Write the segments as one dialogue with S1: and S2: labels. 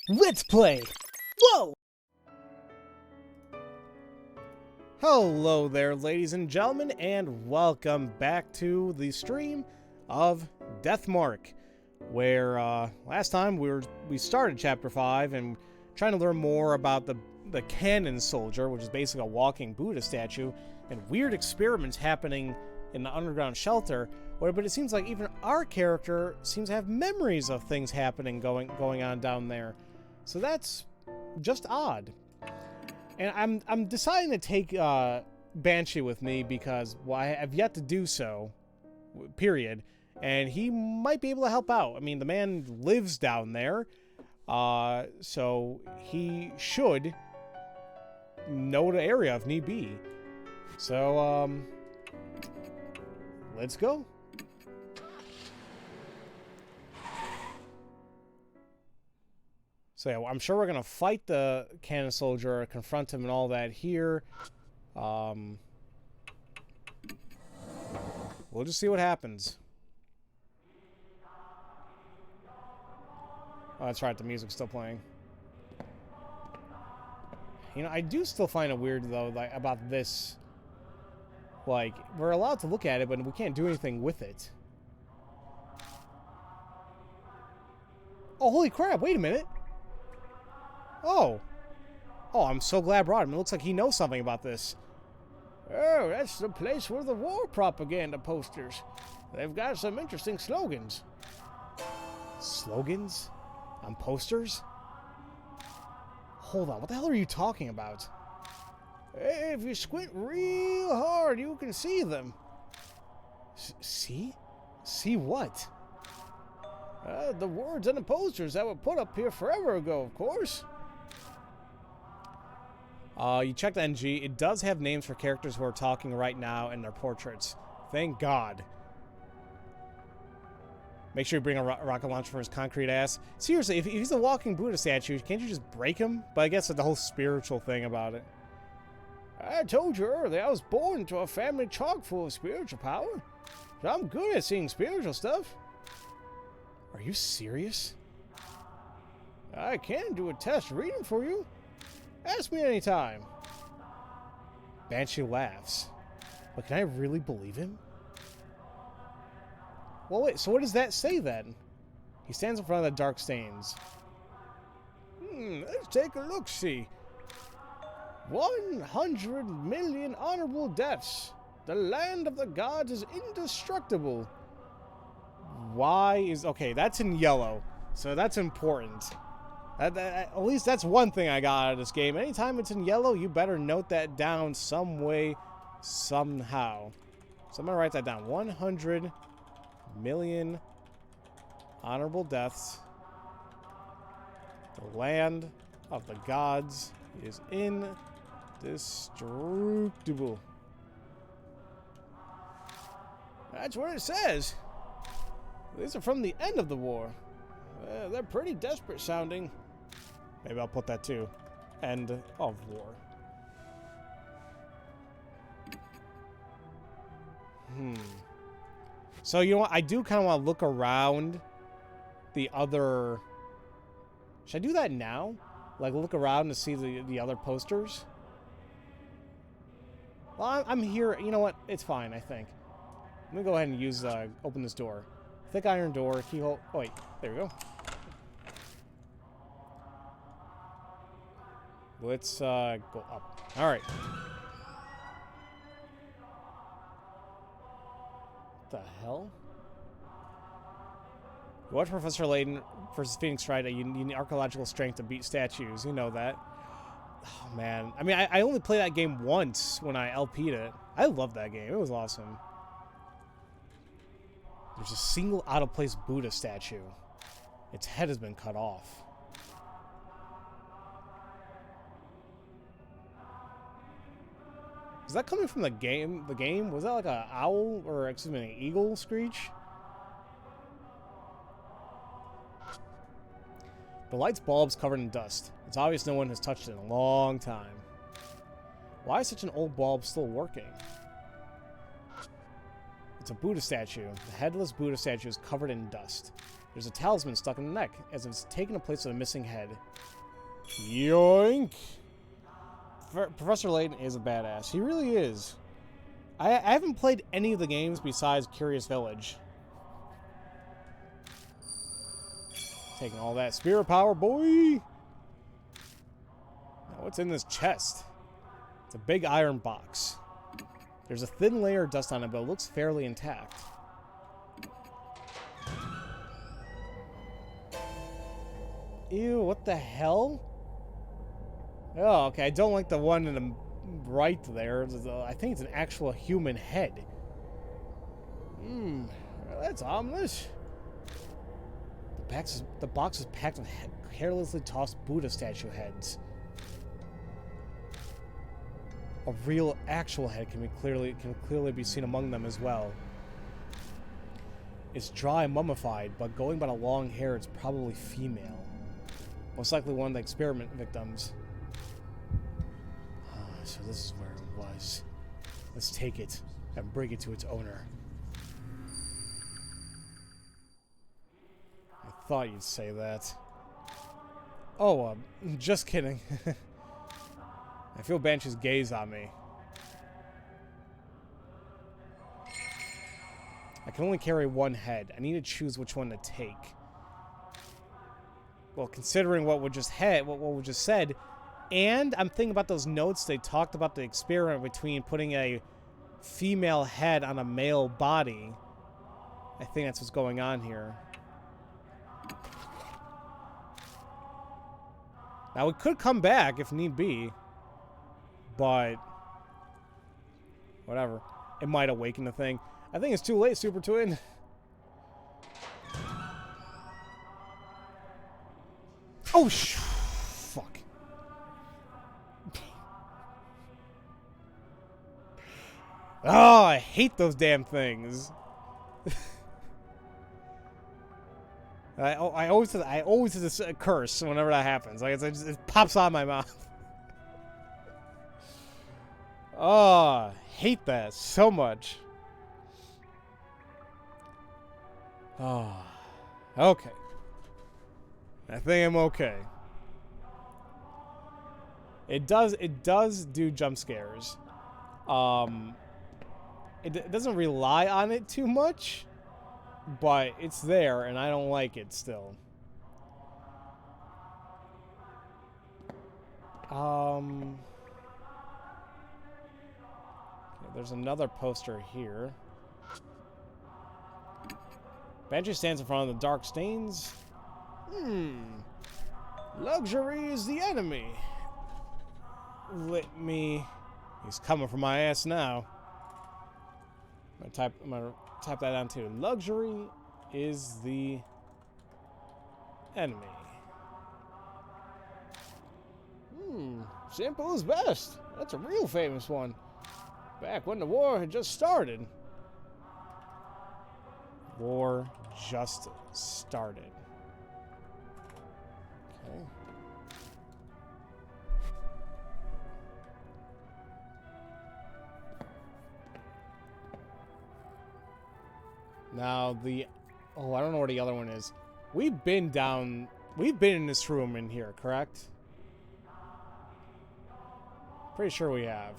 S1: Let's play! Whoa! Hello there, ladies and gentlemen, and welcome back to the stream of Deathmark, where last time we started Chapter 5 and trying to learn more about the cannon soldier, which is basically a walking Buddha statue, and weird experiments happening in the underground shelter. But it seems like even our character seems to have memories of things happening going on down there. So that's just odd. And I'm deciding to take Banshee with me because, well, I have yet to do so, period. And he might be able to help out. I mean, the man lives down there, so he should know the area if need be. So, let's go. So yeah, I'm sure we're gonna fight the cannon soldier, confront him and all that here. We'll just see what happens. Oh, that's right, the music's still playing. You know, I do still find it weird, though, like, about this. Like, we're allowed to look at it, but we can't do anything with it. Oh, holy crap, wait a minute. Oh, I'm so glad I brought him. It looks like he knows something about this. Oh, that's the place where the war propaganda posters. They've got some interesting slogans. Slogans? On posters? Hold on, what the hell are you talking about? Hey, if you squint real hard, you can see them. See? See what? The words on the posters that were put up here forever ago, of course. You checked NG. It does have names for characters who are talking right now and their portraits. Thank God. Make sure you bring a rocket launcher for his concrete ass. Seriously, if he's a walking Buddha statue, can't you just break him? But I guess it's the whole spiritual thing about it. I told you earlier, I was born into a family chock full of spiritual power. So I'm good at seeing spiritual stuff. Are you serious? I can do a test reading for you. Ask me anytime. Banshee laughs. But can I really believe him? Well, wait, so what does that say then? He stands in front of the dark stains. Let's take a look-see. 100 million honorable deaths. The land of the gods is indestructible. Why is... Okay, that's in yellow. So that's important. At least that's one thing I got out of this game. Anytime it's in yellow, you better note that down some way, somehow. So I'm going to write that down. 100 million honorable deaths. The land of the gods is indestructible. That's what it says. These are from the end of the war. They're pretty desperate sounding. Maybe I'll put that too. End of war. So, you know what? I do kind of want to look around the other... Should I do that now? Like, look around to see the other posters? Well, I'm here. You know what? It's fine, I think. Let me go ahead and use, open this door. Thick iron door, keyhole... Oh, wait. There we go. Let's go up. All right. What the hell? You watch Professor Layton versus Phoenix Wright. You need archaeological strength to beat statues. You know that. Oh, man. I mean, I only played that game once when I LP'd it. I loved that game. It was awesome. There's a single out-of-place Buddha statue. Its head has been cut off. Is that coming from the game? The game? Was that like an owl or, excuse me, an eagle screech? The light's bulb's covered in dust. It's obvious no one has touched it in a long time. Why is such an old bulb still working? It's a Buddha statue. The headless Buddha statue is covered in dust. There's a talisman stuck in the neck, as if it's taken the place of a missing head. Yoink! Professor Layton is a badass. He really is. I haven't played any of the games besides Curious Village. Taking all that spirit power, boy! Now, what's in this chest? It's a big iron box. There's a thin layer of dust on it, but it looks fairly intact. Ew, what the hell? Oh, okay, I don't like the one in the right there. I think it's an actual human head. That's ominous. The box is packed with carelessly tossed Buddha statue heads. A real, actual head can clearly be seen among them as well. It's dry and mummified, but going by the long hair, it's probably female. Most likely one of the experiment victims. So this is where it was. Let's take it and bring it to its owner. I thought you'd say that. Oh, just kidding. I feel Banshee's gaze on me. I can only carry one head. I need to choose which one to take. Well, considering what we just said, and I'm thinking about those notes they talked about the experiment between putting a female head on a male body. I think that's what's going on here. Now, we could come back if need be, but whatever. It might awaken the thing. I think it's too late, Super Twin. Oh, fuck. Oh, I hate those damn things. I always do this curse whenever that happens. Like it pops out of my mouth. Oh, I hate that so much. Oh, okay. I think I'm okay. It does do jump scares. It doesn't rely on it too much, but it's there, and I don't like it still. Okay, there's another poster here. Banshee stands in front of the dark stains. Luxury is the enemy. He's coming for my ass now. I'm gonna type that down too. Luxury is the enemy. Simple is best. That's a real famous one. Back when the war had just started. War just started. Okay. Now I don't know where the other one is. We've been in this room in here, correct? Pretty sure we have.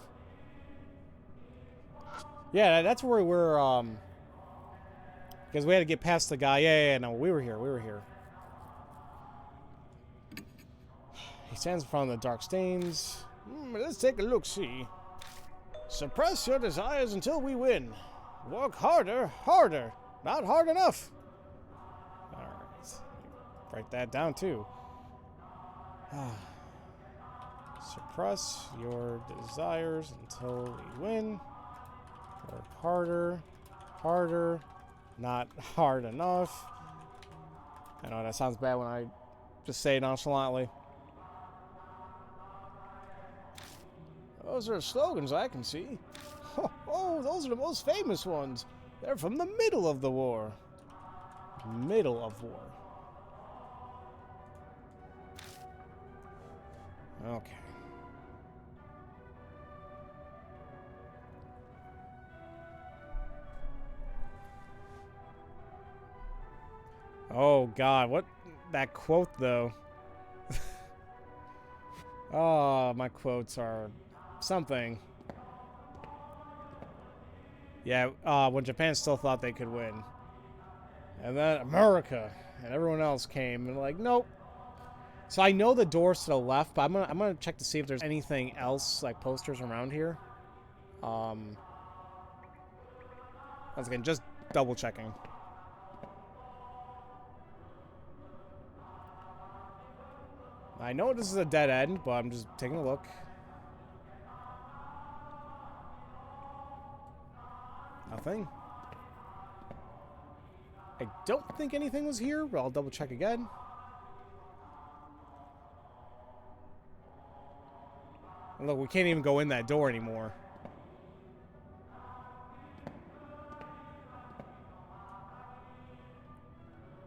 S1: Yeah, that's where we're, because we had to get past the guy. Yeah, no, we were here. He stands in front of the dark stains. Let's take a look-see. Suppress your desires until we win. Work harder, not hard enough. Alright. Write that down, too. Suppress your desires until we win. Work harder, not hard enough. I know that sounds bad when I just say it nonchalantly. Those are slogans I can see. Oh, those are the most famous ones. They're from the middle of the war. Middle of war. Okay. Oh god, what that quote though? Oh, my quotes are something. Yeah, when Japan still thought they could win. And then America and everyone else came and like, nope. So I know the door's to the left, but I'm gonna check to see if there's anything else, like posters around here. Once again, just double checking. I know this is a dead end, but I'm just taking a look. Nothing. I don't think anything was here, but I'll double check again. And look, we can't even go in that door anymore.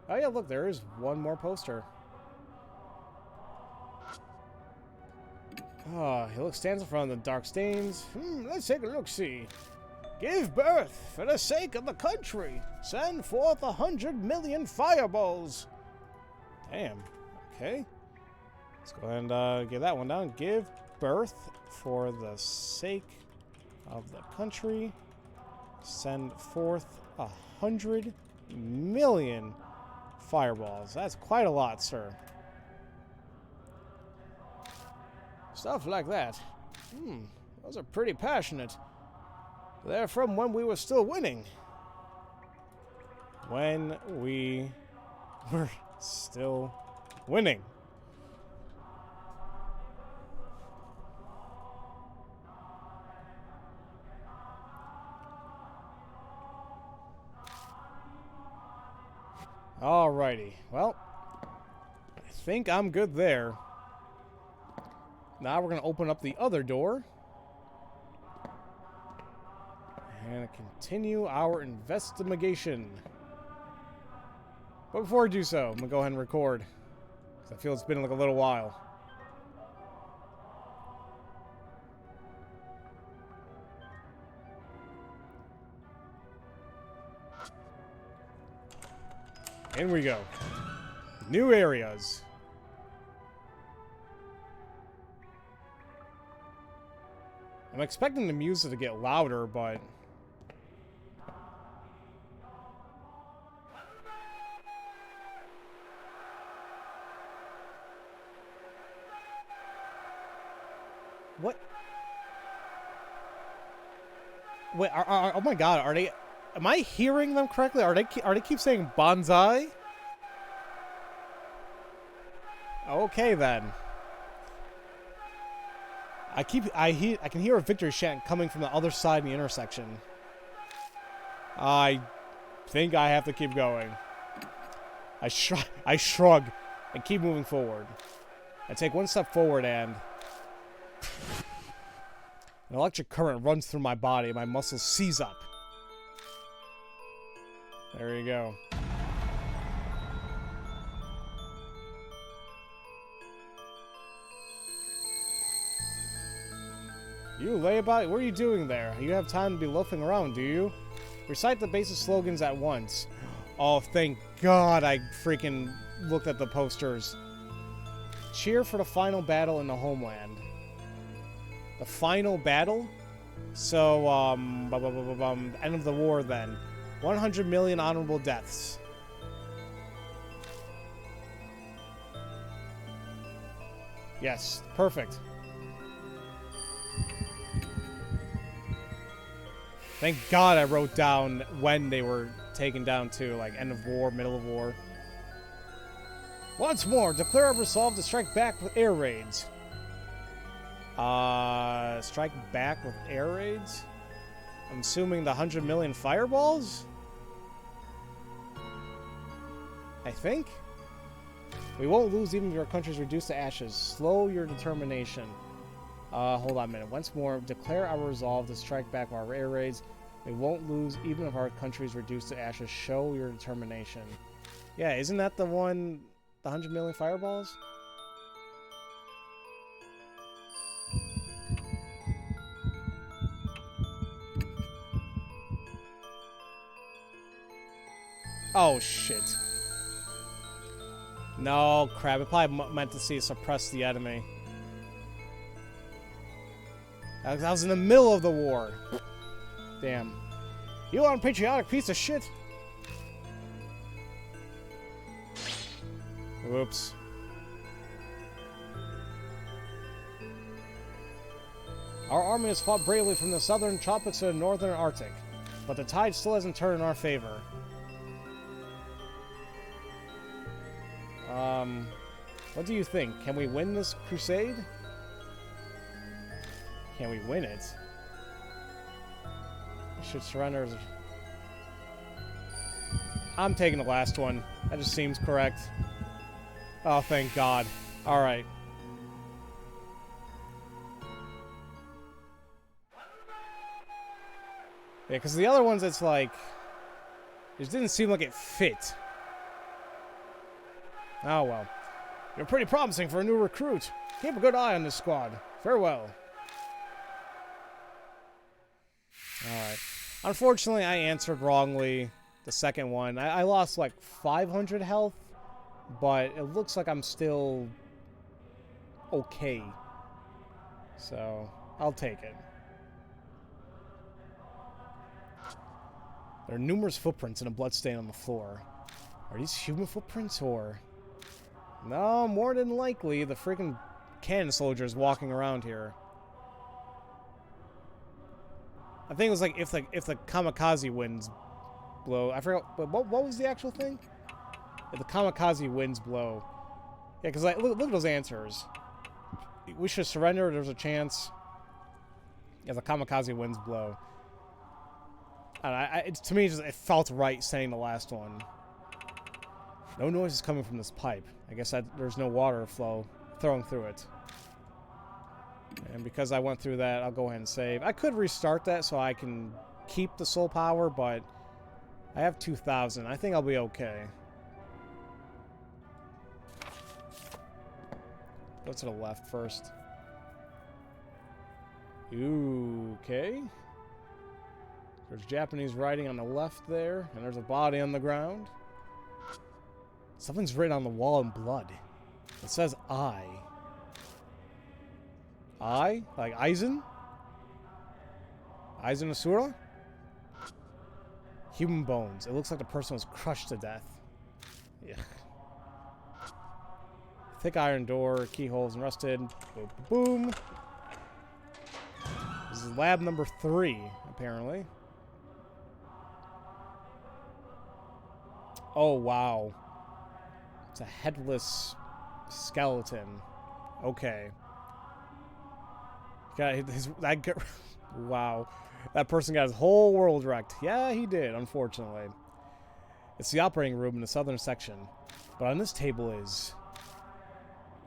S1: Oh yeah, look, there is one more poster. Oh, he stands in front of the dark stains. Let's take a look-see. Give birth for the sake of the country. Send forth 100 million fireballs. Damn. Okay. Let's go ahead and get that one down. Give birth for the sake of the country. Send forth 100 million fireballs. That's quite a lot, sir. Stuff like that. Those are pretty passionate. They're from when we were still winning. When we were still winning. Alrighty. Well, I think I'm good there. Now we're going to open up the other door. And continue our investigation. But before I do so, I'm going to go ahead and record. Because I feel it's been like a little while. In we go. New areas. I'm expecting the music to get louder, but... What? Wait, oh my god, are they... Am I hearing them correctly? Are they keep saying bonsai? Okay then. I can hear a victory chant coming from the other side of the intersection. I think I have to keep going. I shrug and keep moving forward. I take one step forward and an electric current runs through my body and my muscles seize up. There you go. You layabout, what are you doing there? You have time to be loafing around, do you? Recite the basic slogans at once. Oh, thank God I freaking looked at the posters. Cheer for the final battle in the homeland. The final battle? So, end of the war then. 100 million honorable deaths. Yes, perfect. Thank God I wrote down when they were taken down to, like, end of war, middle of war. Once more, declare our resolve to strike back with air raids. Strike back with air raids? I'm assuming the 100 million fireballs? I think? We won't lose even if your country's reduced to ashes. Slow your determination. Hold on a minute. Once more, declare our resolve to strike back with our air raids. We won't lose even if our country's reduced to ashes. Show your determination. Yeah, isn't that the one, the 100 million fireballs? Oh, shit. No, crap. It probably meant to see suppress the enemy. I was in the middle of the war. Damn. You unpatriotic piece of shit. Whoops. Our army has fought bravely from the southern tropics to the northern Arctic, but the tide still hasn't turned in our favor. What do you think? Can we win this crusade? Can we win it? We should surrender. I'm taking the last one. That just seems correct. Oh, thank God. Alright. Yeah, because the other ones, it's like... it just didn't seem like it fit. Oh, well. You're pretty promising for a new recruit. Keep a good eye on this squad. Farewell. Alright. Unfortunately, I answered wrongly the second one. I lost like 500 health, but it looks like I'm still okay. So, I'll take it. There are numerous footprints and a bloodstain on the floor. Are these human footprints or... no, more than likely the freaking cannon soldiers walking around here. I think it was like if the kamikaze winds blow. I forgot what was the actual thing? If the kamikaze winds blow. Yeah, because like look at those answers. We should surrender. There's a chance. If the kamikaze winds blow. And to me, it felt right saying the last one. No noise is coming from this pipe. I guess there's no water flow throwing through it. And because I went through that, I'll go ahead and save. I could restart that so I can keep the soul power, but I have 2,000. I think I'll be okay. Go to the left first. Ooh, okay. There's Japanese writing on the left there, and there's a body on the ground. Something's written on the wall in blood. It says I. I? Like Aizen? Aizen Asura? Human bones. It looks like the person was crushed to death. Yeah. Thick iron door, keyholes and rusted. Boom, boom. This is lab number 3, apparently. Oh, wow. It's a headless skeleton. Okay. Wow. That person got his whole world wrecked. Yeah, he did, unfortunately. It's the operating room in the southern section. But on this table is...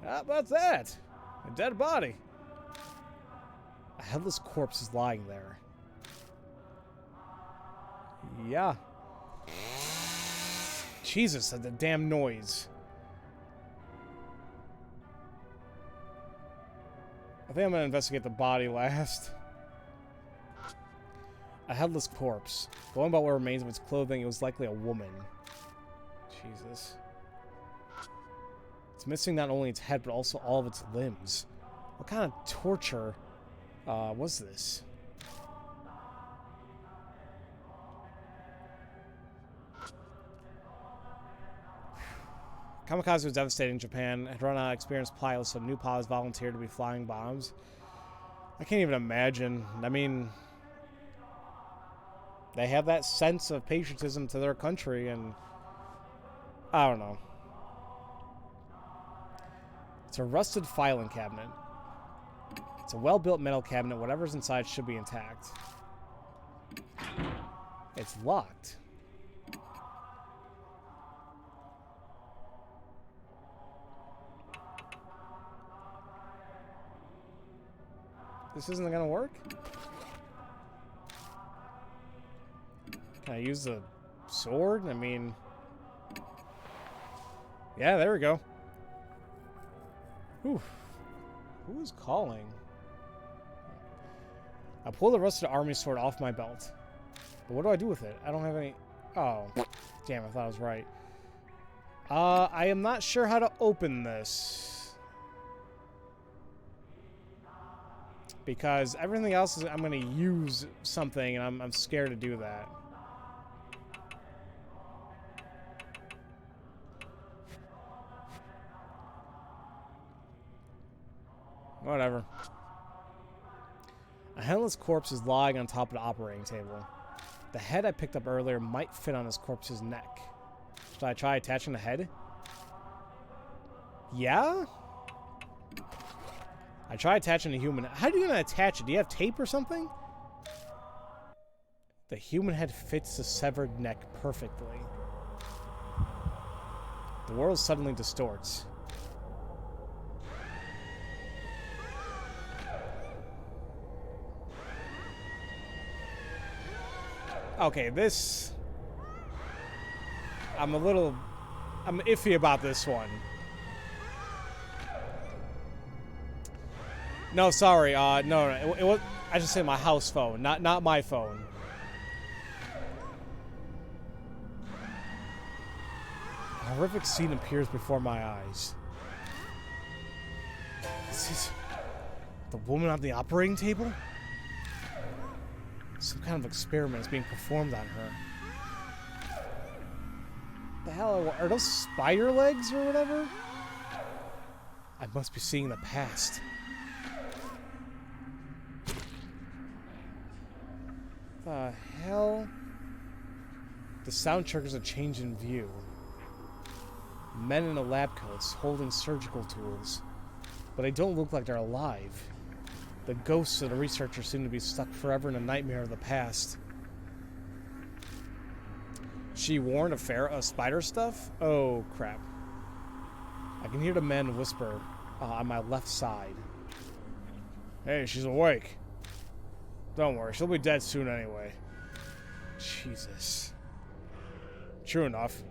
S1: how about that? A dead body. A headless corpse is lying there. Yeah. Jesus, the damn noise. I think I'm going to investigate the body last. A headless corpse. Going by what remains of its clothing, it was likely a woman. Jesus. It's missing not only its head, but also all of its limbs. What kind of torture was this? Kamikaze was devastating Japan. Had run out of experienced pilots, so new pilots volunteered to be flying bombs. I can't even imagine. I mean, they have that sense of patriotism to their country, and I don't know. It's a rusted filing cabinet. It's a well-built metal cabinet. Whatever's inside should be intact. It's locked. This isn't gonna work? Can I use the sword? I mean... yeah, there we go. Whew. Who is calling? I pull the rusted army sword off my belt. But what do I do with it? I don't have any... oh. Damn, I thought I was right. I am not sure how to open this. Because everything else is, I'm going to use something, and I'm scared to do that. Whatever. A headless corpse is lying on top of the operating table. The head I picked up earlier might fit on this corpse's neck. Should I try attaching the head? Yeah? I try attaching the human. How are you going to attach it? Do you have tape or something? The human head fits the severed neck perfectly. The world suddenly distorts. Okay, this... I'm iffy about this one. No, sorry, no, it was, I just said my house phone, not my phone. A horrific scene appears before my eyes. This is the woman on the operating table? Some kind of experiment is being performed on her. The hell are those spider legs or whatever? I must be seeing the past. The hell? The sound triggers a change in view. Men in the lab coats holding surgical tools, but they don't look like they're alive. The ghosts of the researchers seem to be stuck forever in a nightmare of the past. She warned of spider stuff? Oh, crap. I can hear the men whisper on my left side. Hey, she's awake. Don't worry, she'll be dead soon anyway. Jesus. True enough.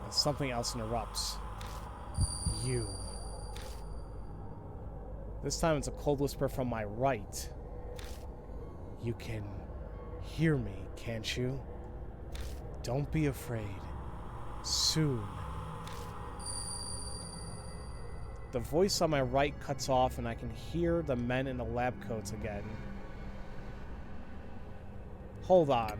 S1: And something else interrupts. You. This time it's a cold whisper from my right. You can hear me, can't you? Don't be afraid. Soon. The voice on my right cuts off and I can hear the men in the lab coats again. Hold on.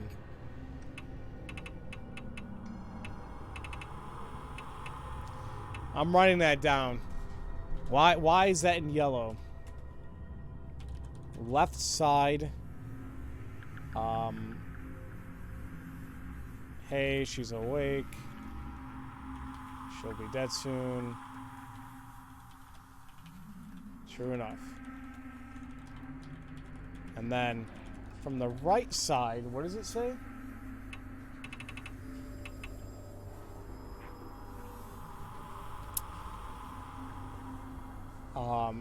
S1: I'm writing that down. Why is that in yellow? Left side. Hey, she's awake. She'll be dead soon. True enough. And then from the right side, what does it say?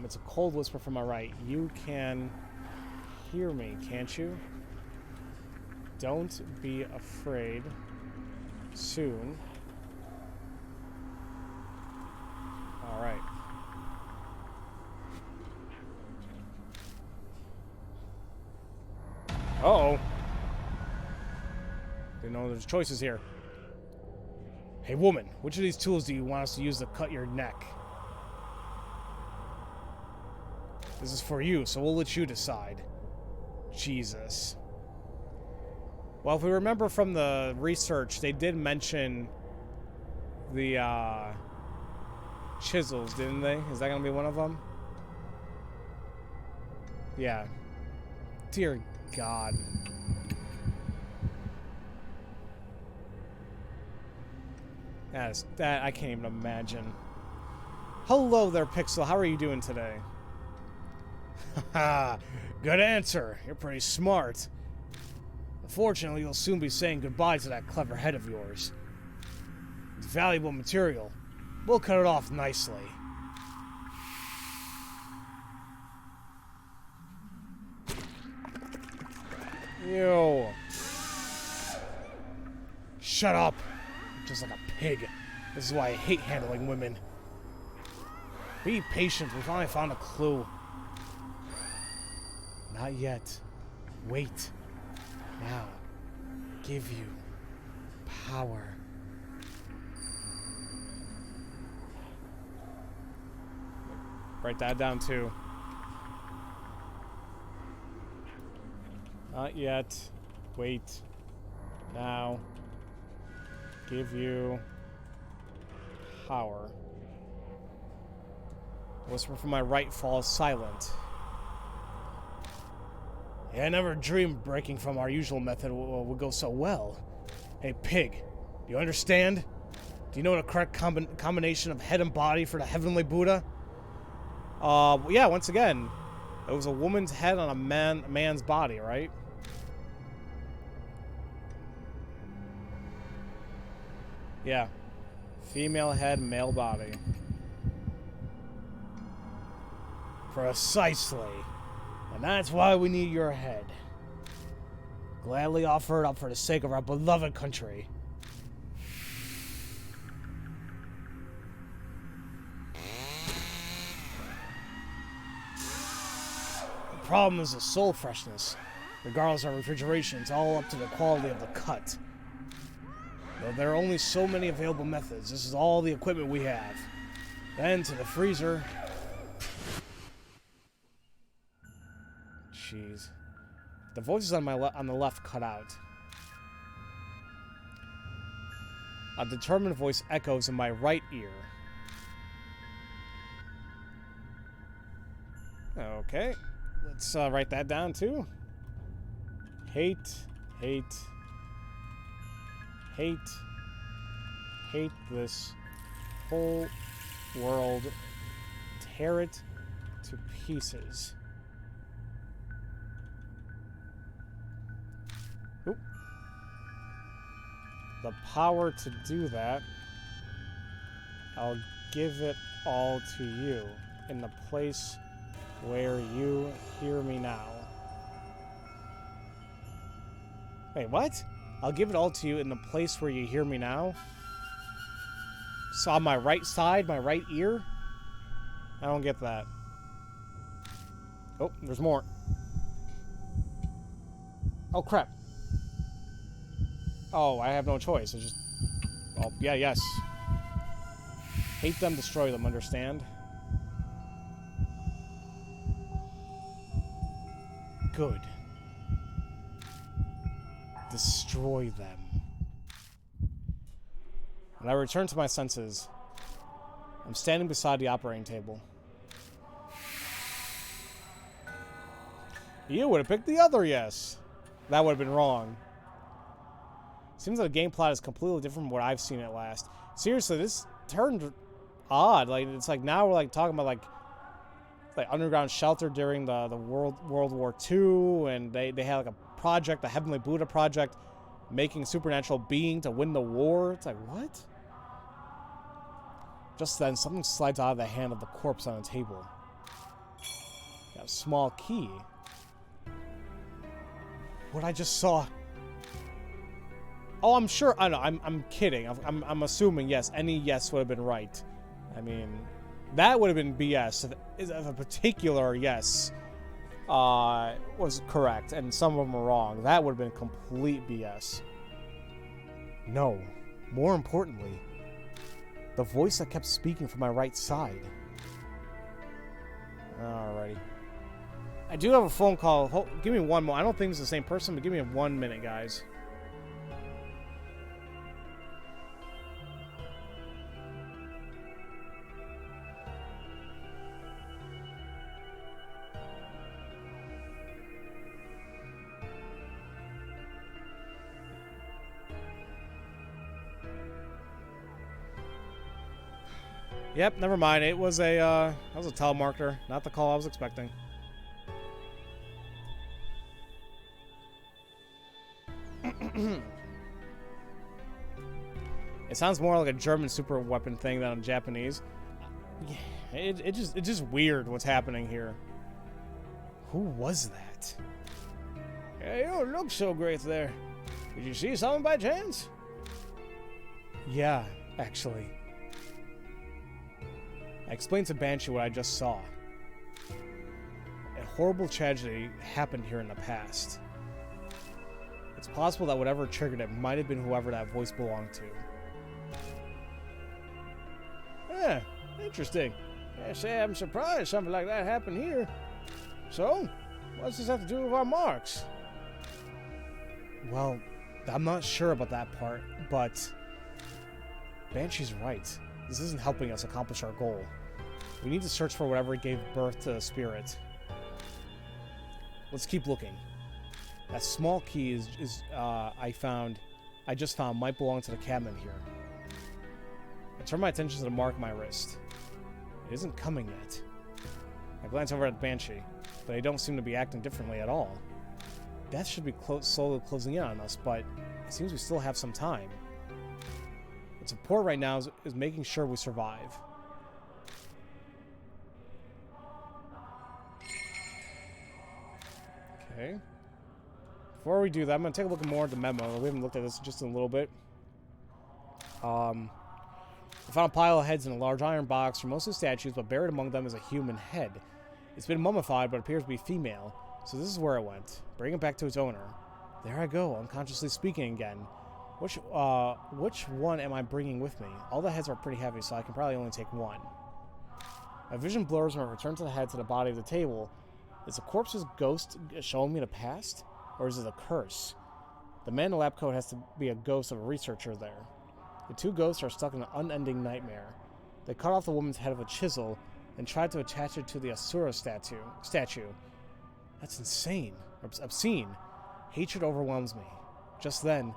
S1: It's a cold whisper from my right. You can hear me, can't you? Don't be afraid. Soon. All right. Uh-oh. Didn't know there's choices here. Hey, woman, which of these tools do you want us to use to cut your neck? This is for you, so we'll let you decide. Jesus. Well, if we remember from the research, they did mention the chisels, didn't they? Is that going to be one of them? Yeah. Dear God. That I can't even imagine. Hello there, Pixel. How are you doing today? Haha, good answer. You're pretty smart. Unfortunately, you'll soon be saying goodbye to that clever head of yours. It's valuable material. We'll cut it off nicely. Ew. Shut up. You're just like a pig. This is why I hate handling women. Be patient. We finally found a clue. Not yet. Wait. Now. Give you power. Write that down too. Not yet. Wait. Now. Give you power. The whisper from my right falls silent. Yeah, I never dreamed breaking from our usual method would go so well. Hey, pig, do you understand? Do you know the correct combination of head and body for the heavenly Buddha? Yeah, once again, it was a woman's head on a man's body, right? Yeah. Female head, male body. Precisely. And that's why we need your head. Gladly offer it up for the sake of our beloved country. The problem is the soul freshness. Regardless of refrigeration, it's all up to the quality of the cut. Though there are only so many available methods, this is all the equipment we have. Then to the freezer. Jeez. The voices on the left cut out. A determined voice echoes in my right ear. Okay. Let's write that down too. Hate, hate, hate, hate this whole world. Tear it to pieces. Oop. The power to do that, I'll give it all to you in the place where you hear me now. Wait, what? I'll give it all to you in the place where you hear me now? So on my right side, my right ear? I don't get that. Oh, there's more. Oh, crap. Oh, I have no choice. It's just... Oh, yeah, yes. Hate them, destroy them, understand? Good. Destroy them. When I return to my senses, I'm standing beside the operating table. You would have picked the other yes. That would have been wrong. Seems like the game plot is completely different from what I've seen it last. Seriously, this turned odd. Like, it's like now we're like talking about like underground shelter during the World War II, and they had like a project, the Heavenly Buddha project, making a supernatural being to win the war. It's like, what? Just then, something slides out of the hand of the corpse on the table. Got a small key. What I just saw. Oh, I'm sure. I know. I'm kidding. I'm assuming yes. Any yes would have been right. I mean, that would have been BS if a particular yes was correct and some of them were wrong. That would have been complete BS. No. More importantly, the voice that kept speaking from my right side. Alrighty. I do have a phone call. Give me one more. I don't think it's the same person, but give me 1 minute, guys. Yep, never mind. It was that was a telemarketer, not the call I was expecting. It sounds more like a German super weapon thing than a Japanese. Yeah, it's just weird what's happening here. Who was that? Hey, you don't look so great there. Did you see something by chance? Yeah, actually. I explained to Banshee what I just saw. A horrible tragedy happened here in the past. It's possible that whatever triggered it might have been whoever that voice belonged to. Yeah, interesting. I say I'm surprised something like that happened here. So, what's this have to do with our marks? Well, I'm not sure about that part, but Banshee's right. This isn't helping us accomplish our goal. We need to search for whatever gave birth to the spirit. Let's keep looking. That small key I just found might belong to the cabinet here. I turn my attention to the mark on my wrist. It isn't coming yet. I glance over at Banshee, but they don't seem to be acting differently at all. Death should be slowly closing in on us, but it seems we still have some time. What's important right now is making sure we survive. Okay. Before we do that, I'm going to take a look more at the memo. We haven't looked at this just in a little bit. I found a pile of heads in a large iron box for most of the statues, but buried among them is a human head. It's been mummified, but appears to be female, so this is where it went. Bring it back to its owner. There I go, unconsciously speaking again. Which one am I bringing with me? All the heads are pretty heavy, so I can probably only take one. My vision blurs when I return to the head to the body of the table. Is the corpse's ghost showing me the past? Or is it a curse? The man in the lab coat has to be a ghost of a researcher there. The two ghosts are stuck in an unending nightmare. They cut off the woman's head with a chisel and tried to attach it to the Asura statue. That's insane. Obscene. Hatred overwhelms me. Just then,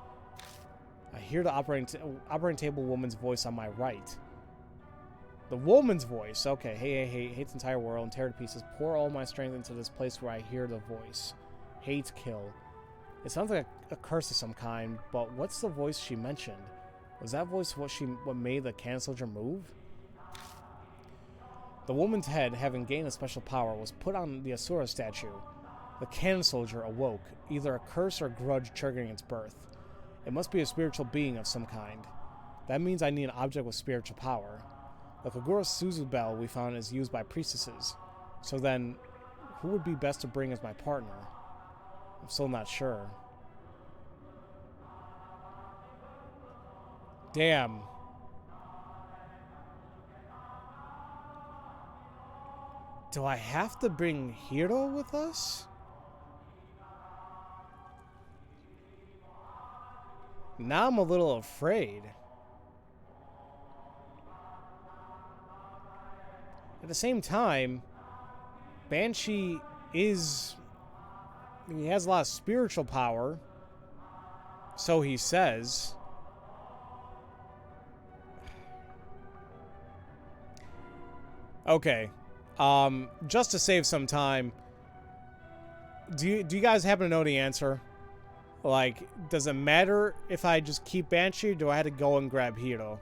S1: I hear the operating table woman's voice on my right. The woman's voice. Okay, hey, hate the entire world and tear to pieces. Pour all my strength into this place where I hear the voice. Hate, kill. It sounds like a curse of some kind, but what's the voice she mentioned? Was that voice what made the cannon soldier move? The woman's head, having gained a special power, was put on the Asura statue. The cannon soldier awoke, either a curse or grudge triggering its birth. It must be a spiritual being of some kind. That means I need an object with spiritual power. The Kagura Suzu bell we found is used by priestesses. So then, who would be best to bring as my partner? I'm still not sure. Damn. Do I have to bring Hiro with us? Now I'm a little afraid. At the same time, Banshee is... he has a lot of spiritual power. So he says. Okay. Just to save some time, do you guys happen to know the answer? Like, does it matter if I just keep Banshee, or do I have to go and grab Hiro?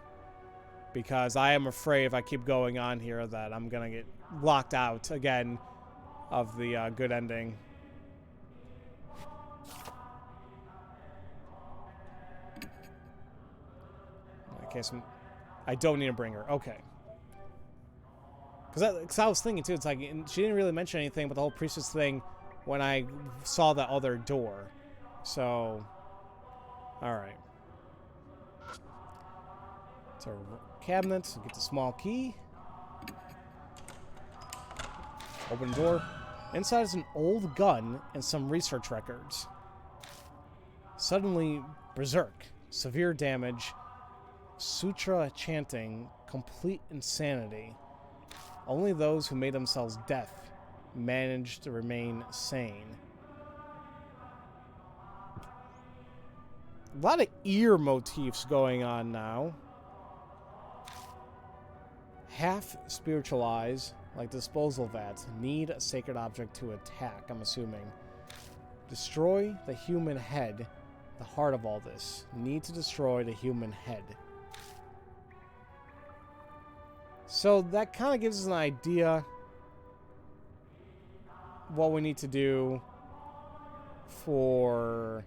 S1: Because I am afraid if I keep going on here that I'm gonna get locked out again of the good ending. Okay, so I don't need to bring her. Okay. Because I was thinking, too, it's like, she didn't really mention anything about the whole priestess thing when I saw that other door. So, alright. So, cabinet, get the small key. Open door. Inside is an old gun and some research records. Suddenly, berserk. Severe damage. Sutra chanting. Complete insanity. Only those who made themselves deaf managed to remain sane. A lot of ear motifs going on now. Half spiritualize, like disposal vats. Need a sacred object to attack, I'm assuming. Destroy the human head. The heart of all this. Need to destroy the human head. So that kind of gives us an idea what we need to do for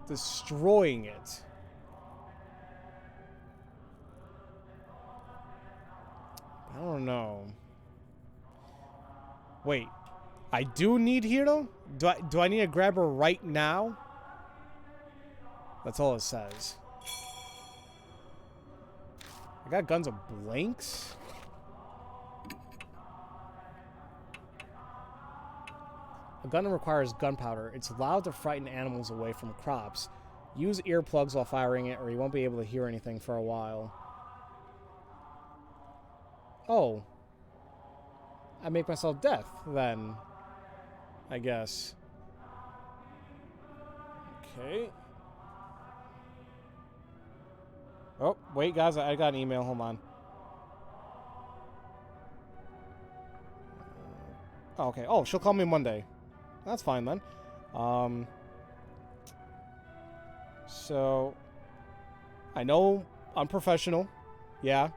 S1: destroying it. I don't know. Wait, I do need Hiro? Do I need to grab her right now? That's all it says. I got guns of blanks. A gun requires gunpowder. It's allowed to frighten animals away from crops. Use earplugs while firing it, or you won't be able to hear anything for a while. Oh. I make myself deaf, then. I guess. Okay. Oh, wait, guys. I got an email. Hold on. Oh, okay. Oh, she'll call me Monday. That's fine, then. So, I know I'm professional. Yeah.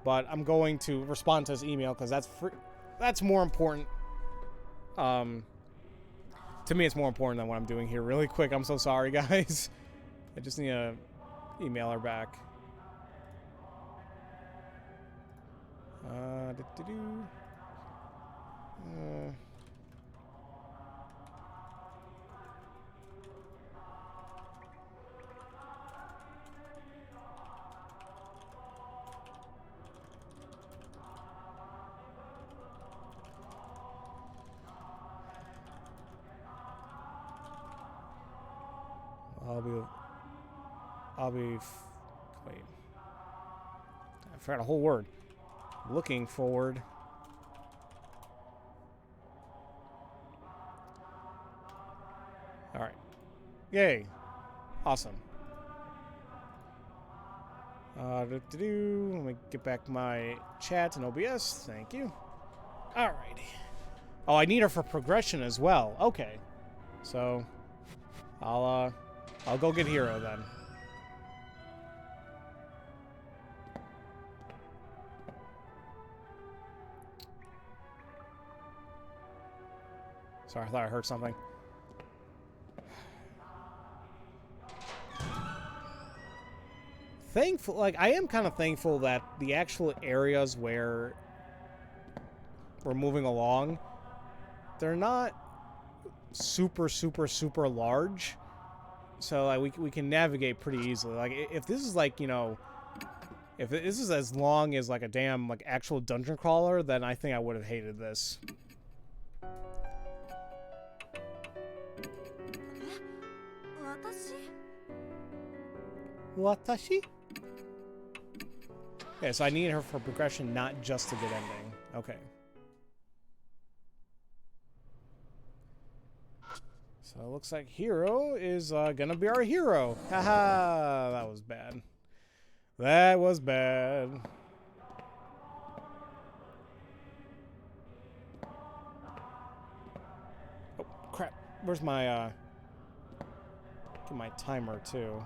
S1: But I'm going to respond to this email because that's more important. To me, it's more important than what I'm doing here. Really quick, I'm so sorry, guys. I just need to email her back. Wait. I forgot a whole word. Looking forward. Alright. Yay. Awesome. Let me get back my chat and OBS. Thank you. Alrighty. Oh, I need her for progression as well. Okay. So, I'll go get Hero then. Sorry, I thought I heard something. Thankful, like, I am kind of thankful that the actual areas where we're moving along, they're not super, super, super large. So, like, we can navigate pretty easily. Like, if this is, like, you know, if this is as long as, like, a damn, like, actual dungeon crawler, then I think I would have hated this. Watashi? Okay, so I need her for progression, not just a good ending. Okay. So it looks like Hero is gonna be our hero. Haha, that was bad. That was bad. Oh, crap. Where's my, get my timer, too.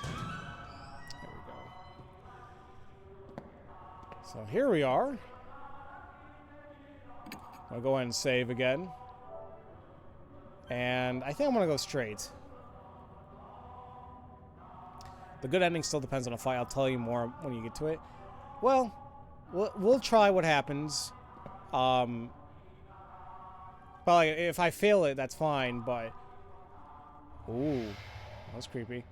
S1: There we go. So here we are. I'll go ahead and save again. And I think I'm going to go straight. The good ending still depends on a fight. I'll tell you more when you get to it. Well, we'll try what happens. But like, if I fail it, that's fine, but... Ooh, that was creepy.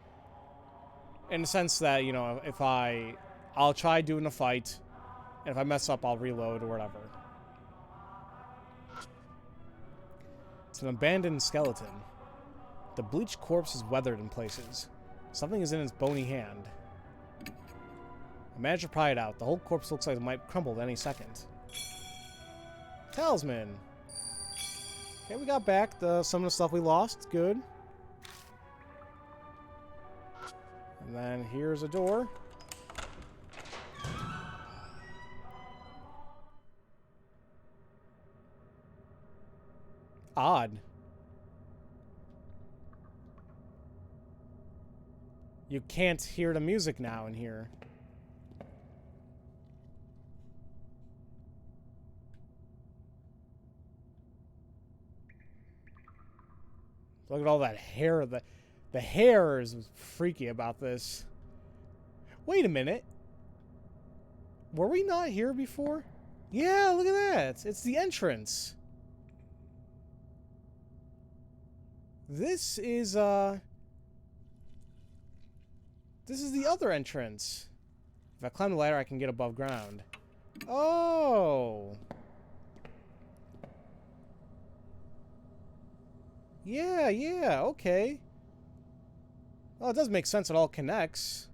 S1: In the sense that, you know, if I'll try doing a fight, and if I mess up, I'll reload or whatever. It's an abandoned skeleton. The bleached corpse is weathered in places. Something is in its bony hand. I managed to pry it out. The whole corpse looks like it might crumble at any second. Talisman. Okay, we got back some of the stuff we lost. Good. And then here's a door. Odd. You can't hear the music now in here. Look at all that hair. The hair is freaky about this. Wait a minute. Were we not here before? Yeah, look at that. It's the entrance. This is This is the other entrance. If I climb the ladder, I can get above ground. Oh! Yeah, okay. Well, it does make sense. It all connects.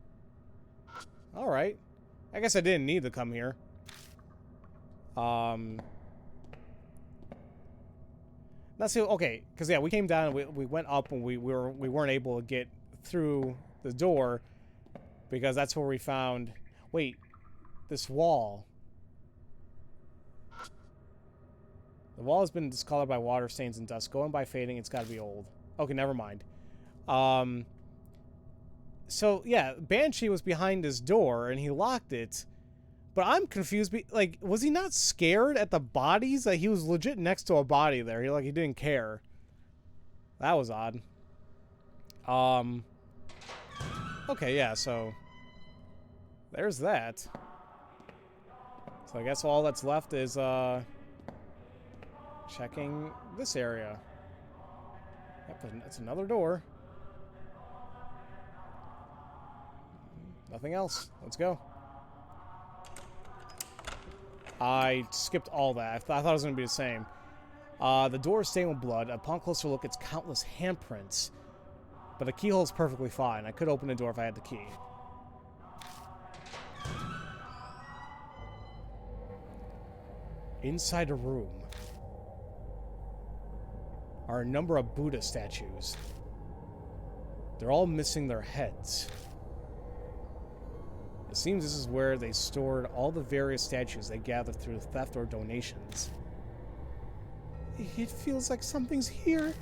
S1: Alright. I guess I didn't need to come here. Let's see. Okay, because yeah, we came down and we went up and we weren't able to get through the door because that's where we found. Wait, this wall. The wall has been discolored by water stains and dust. Going by fading, it's got to be old. Okay, never mind. So yeah, Banshee was behind his door and he locked it. But I'm confused. Like, was he not scared at the bodies? Like, he was legit next to a body there. He didn't care. That was odd. Okay, yeah, so there's that. So I guess all that's left is, checking this area. Yep, it's another door. Nothing else. Let's go. I skipped all that. I thought it was going to be the same. The door is stained with blood. Upon closer look, it's countless handprints. But the keyhole is perfectly fine. I could open the door if I had the key. Inside the room are a number of Buddha statues. They're all missing their heads. It seems this is where they stored all the various statues they gathered through theft or donations. It feels like something's here.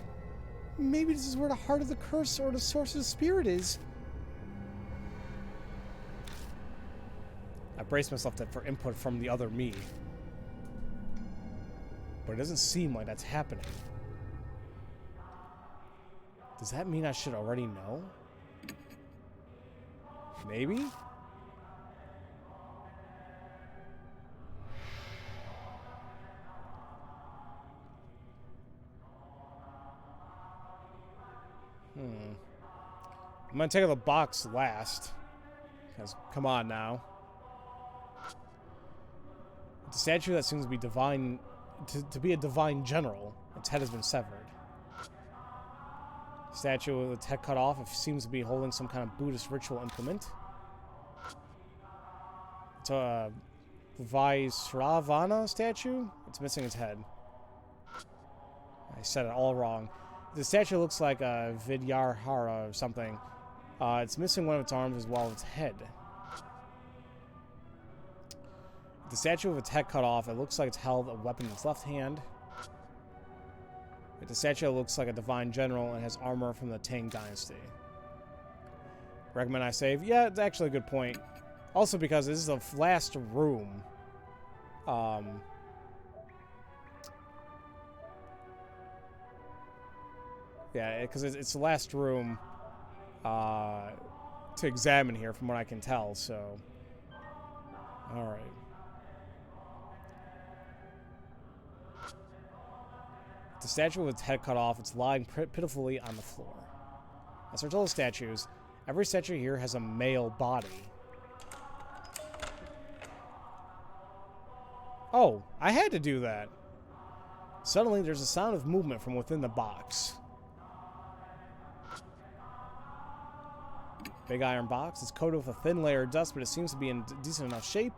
S1: Maybe this is where the heart of the curse or the source of the spirit is. I braced myself for input from the other me. But it doesn't seem like that's happening. Does that mean I should already know? Maybe? I'm gonna take out the box last. Because, come on now. The statue that seems to be divine, to be a divine general, its head has been severed. Statue with its head cut off, it seems to be holding some kind of Buddhist ritual implement. It's a Vaisravana statue. It's missing its head. I said it all wrong. The statue looks like a Vidyarhara or something. It's missing one of its arms as well as its head. The statue with its head cut off, it looks like it's held a weapon in its left hand. The statue looks like a divine general and has armor from the Tang dynasty. Recommend I save? Yeah, it's actually a good point. Also because this is the last room. Yeah, because it's the last room to examine here from what I can tell, so... Alright. The statue with its head cut off, it's lying pitifully on the floor. I searched all the statues. Every statue here has a male body. Oh, I had to do that. Suddenly, there's a sound of movement from within the box. Big iron box. It's coated with a thin layer of dust, but it seems to be in decent enough shape.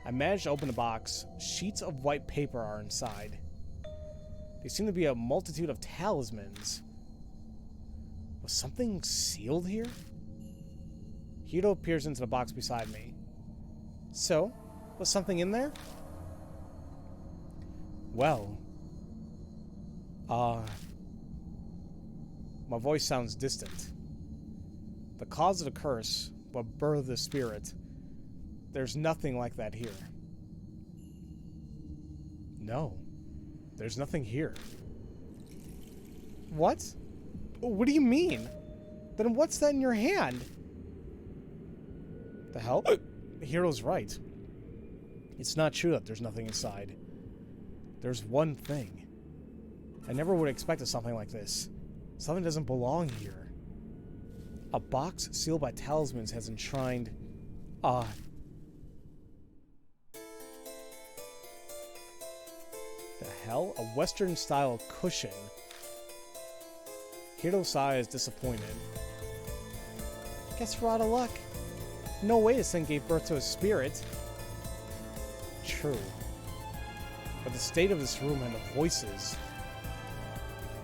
S1: I managed to open the box. Sheets of white paper are inside. They seem to be a multitude of talismans. Was something sealed here? Hito peers into the box beside me. So, was something in there? Well, my voice sounds distant. The cause of the curse, what birthed the spirit, there's nothing like that here. No, there's nothing here. What? What do you mean? Then what's that in your hand? The hell? Hero's right. It's not true that there's nothing inside. There's one thing. I never would have expected something like this. Something doesn't belong here. A box sealed by talismans has enshrined... The hell? A Western-style cushion. Hirosai is disappointed. Guess we're out of luck. No way this thing gave birth to a spirit. True. But the state of this room and the voices...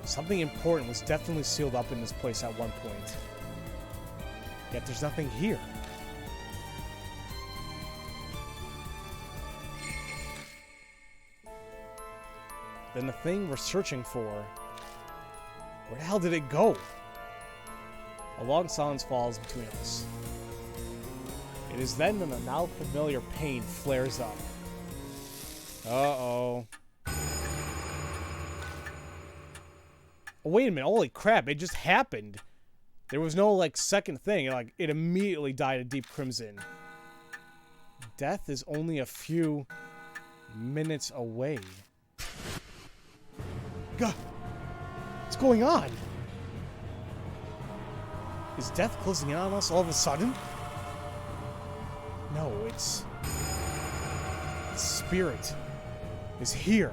S1: Something important was definitely sealed up in this place at one point. Yet there's nothing here. Then the thing we're searching for... Where the hell did it go? A long silence falls between us. It is then that a now familiar pain flares up. Uh-oh. Oh, wait a minute. Holy crap. It just happened. There was no, like, second thing. Like, it immediately died a deep crimson. Death is only a few minutes away. God. What's going on? Is death closing in on us all of a sudden? No, it's... The spirit is here.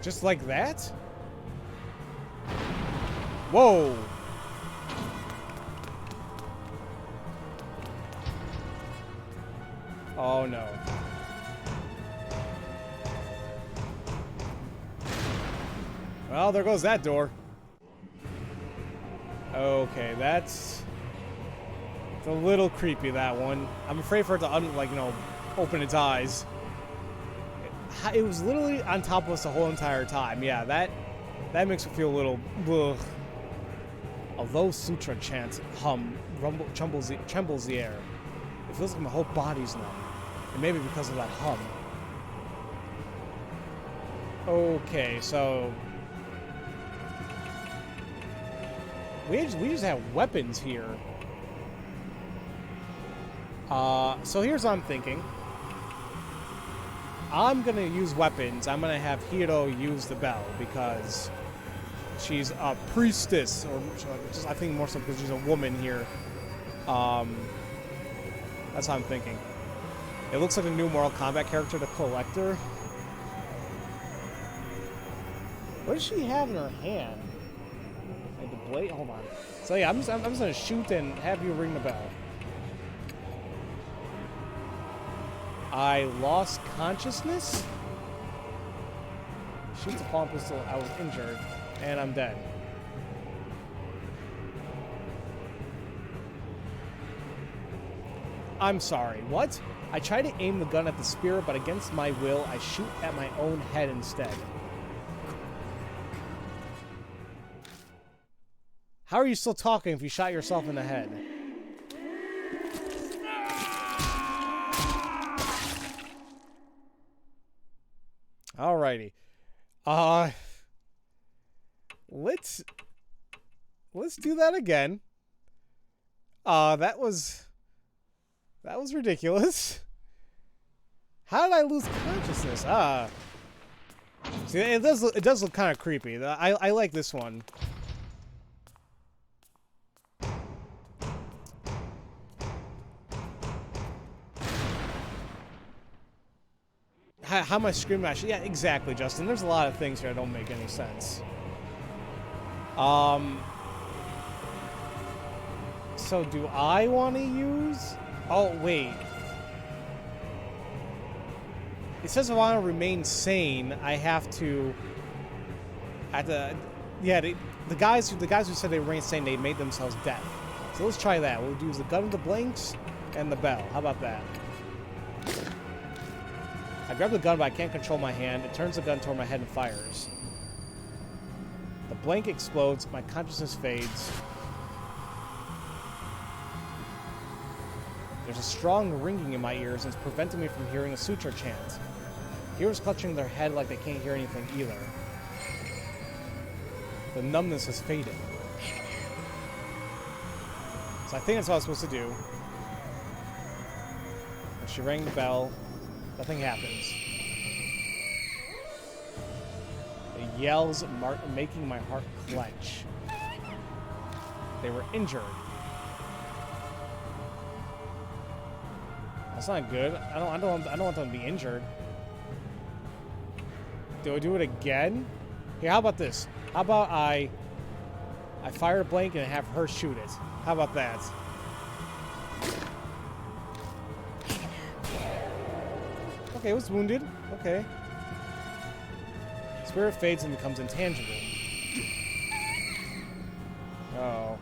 S1: Just like that? Whoa! Oh no. Well, there goes that door. Okay, that's a little creepy, that one. I'm afraid for it to, open its eyes. It was literally on top of us the whole entire time. Yeah, that makes me feel a little... Ugh. A low sutra chant trembles the air. It feels like my whole body's numb. And maybe because of that hum. Okay, so... We just have weapons here. So here's what I'm thinking. I'm gonna use weapons. I'm gonna have Hiro use the bell because she's a priestess, or just, I think more so because she's a woman here. That's how I'm thinking. It looks like a new Mortal Kombat character, the Collector. What does she have in her hand? Like the blade? Hold on. So yeah, I'm just gonna shoot and have you ring the bell. I lost consciousness? Shoots a palm pistol. I was injured, and I'm dead. I'm sorry, what? I tried to aim the gun at the spirit, but against my will, I shoot at my own head instead. How are you still talking if you shot yourself in the head? Alrighty. Let's do that again. That was ridiculous. How did I lose consciousness? See, it does look kind of creepy. I like this one. How am I screaming? Yeah, exactly, Justin. There's a lot of things here that don't make any sense. So do I want to use... Oh, wait. It says if I want to remain sane, I have to... Yeah, the guys who said they remain sane, they made themselves deaf. So let's try that. We'll use the gun with the blinks and the bell. How about that? I grab the gun, but I can't control my hand. It turns the gun toward my head and fires. The blank explodes. My consciousness fades. There's a strong ringing in my ears, and it's preventing me from hearing a sutra chant. Heroes clutching their head like they can't hear anything either. The numbness has faded. So I think that's what I was supposed to do. When she rang the bell, nothing happens. yells, making my heart clench. They were injured. That's not good. I don't want them to be injured. Do I do it again? Here, how about this? How about I fire a blank and have her shoot it? How about that? Okay, it was wounded. Okay. Spirit fades and becomes intangible. Oh.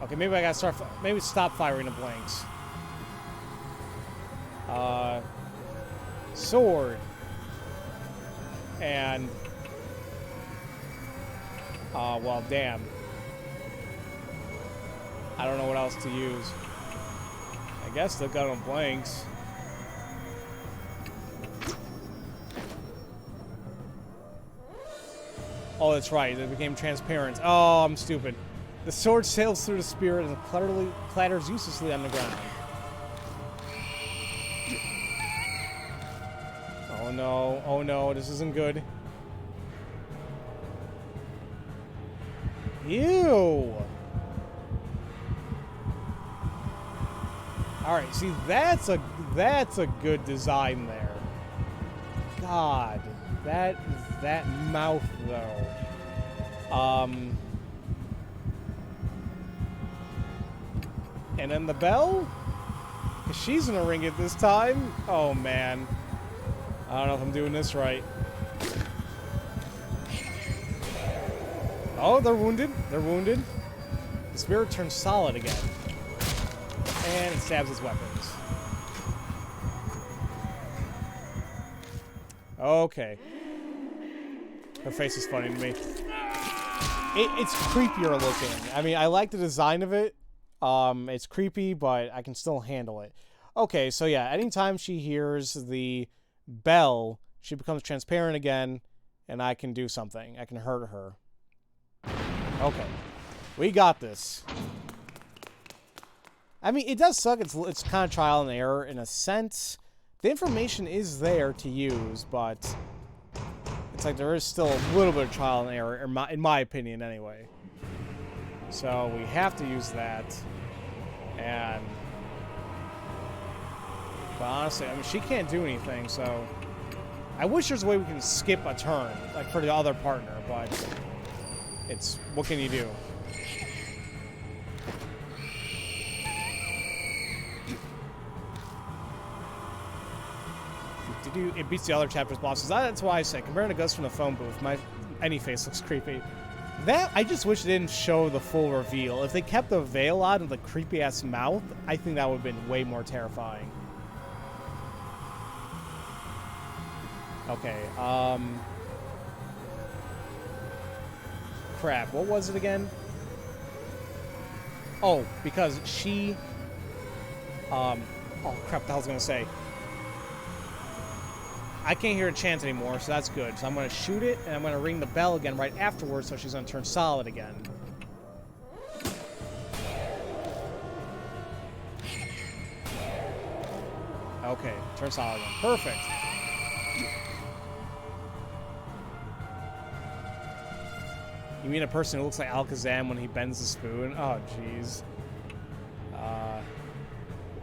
S1: Okay, maybe I gotta start. Maybe stop firing the blanks. Sword. And. Well, damn. I don't know what else to use. I guess the gun on blanks. Oh, that's right. It became transparent. Oh, I'm stupid. The sword sails through the spirit and clatters uselessly on the ground. Oh no. Oh no. This isn't good. Ew. Alright, see, that's a good design there. God. That mouth, though. And then the bell? 'Cause she's gonna ring it this time? Oh, man. I don't know if I'm doing this right. Oh, they're wounded. They're wounded. The spirit turns solid again. And it stabs its weapons. Okay. Her face is funny to me. It's creepier looking. I mean, I like the design of it. It's creepy, but I can still handle it. Okay, so yeah, anytime she hears the bell, she becomes transparent again, and I can do something. I can hurt her. Okay. We got this. I mean, it does suck. It's kind of trial and error in a sense. The information is there to use, but it's like there is still a little bit of trial and error, in my opinion, anyway. So we have to use that. And... But honestly, I mean, she can't do anything, so... I wish there's a way we can skip a turn, like for the other partner, but... It's... What can you do? It beats the other chapter's bosses. That's why I say, comparing to Ghost from the phone booth, any face looks creepy. That, I just wish they didn't show the full reveal. If they kept the veil on and the creepy-ass mouth, I think that would have been way more terrifying. Okay, crap, what was it again? Oh, because she... oh, crap, the hell was I gonna say? I can't hear a chant anymore, so that's good. So I'm going to shoot it, and I'm going to ring the bell again right afterwards, so she's going to turn solid again. Okay, turn solid again. Perfect. You mean a person who looks like Alakazam when he bends the spoon? Oh, jeez.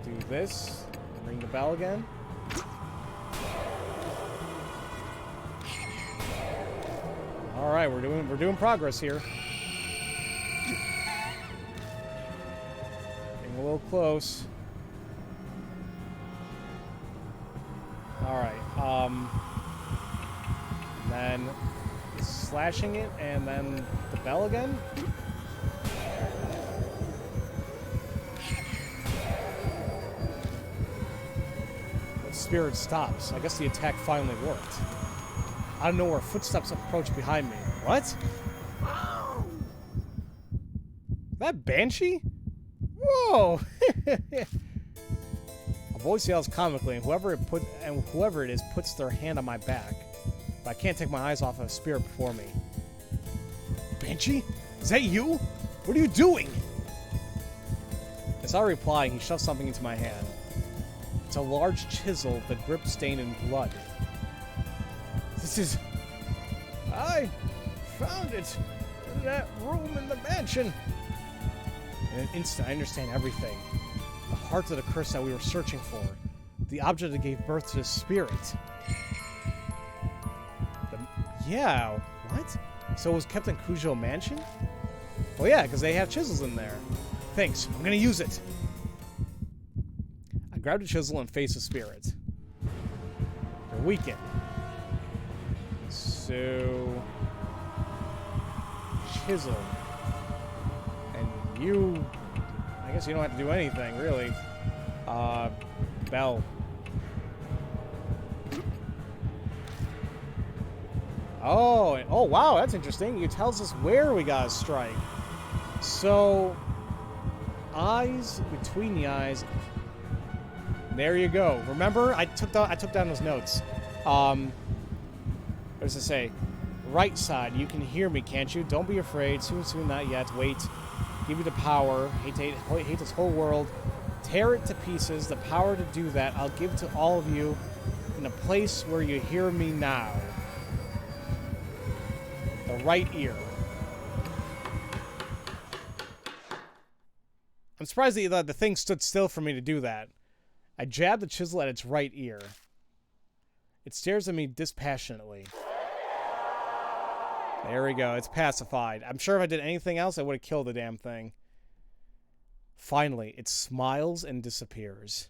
S1: Do this. Ring the bell again. All right, we're doing progress here. Getting a little close. All right. Then slashing it, and then the bell again. The spirit stops. I guess the attack finally worked. I don't know where footsteps approach behind me. What? That Banshee? Whoa! A voice yells comically, and whoever it is puts their hand on my back. But I can't take my eyes off of a spirit before me. Banshee? Is that you? What are you doing? As I reply, he shoves something into my hand. It's a large chisel, the grip stained in blood. This is... I found it in that room in the mansion. In an instant, I understand everything. The heart of the curse that we were searching for. The object that gave birth to the spirit. Yeah, what? So it was kept in Cujo Mansion? Well, yeah, because they have chisels in there. Thanks, I'm gonna use it. I grabbed a chisel and faced the spirit. They're weakened. So... chisel. And you... I guess you don't have to do anything, really. Bell. Oh, wow, that's interesting. It tells us where we gotta strike. So, eyes between the eyes. There you go. Remember, I took down those notes. What does it say? Right side. You can hear me, can't you? Don't be afraid. Soon, not yet. Wait. Give me the power. Hate this whole world. Tear it to pieces. The power to do that, I'll give to all of you in a place where you hear me now. The right ear. I'm surprised that the thing stood still for me to do that. I jabbed the chisel at its right ear. It stares at me dispassionately. There we go. It's pacified. I'm sure if I did anything else, I would have killed the damn thing. Finally, it smiles and disappears.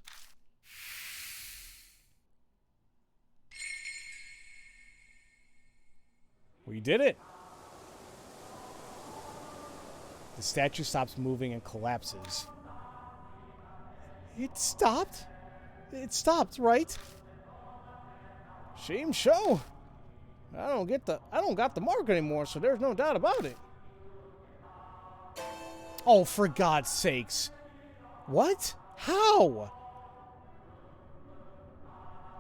S1: We did it! The statue stops moving and collapses. It stopped? It stopped, right? Shame show. I don't got the mark anymore, so there's no doubt about it. Oh, for God's sakes. What? How?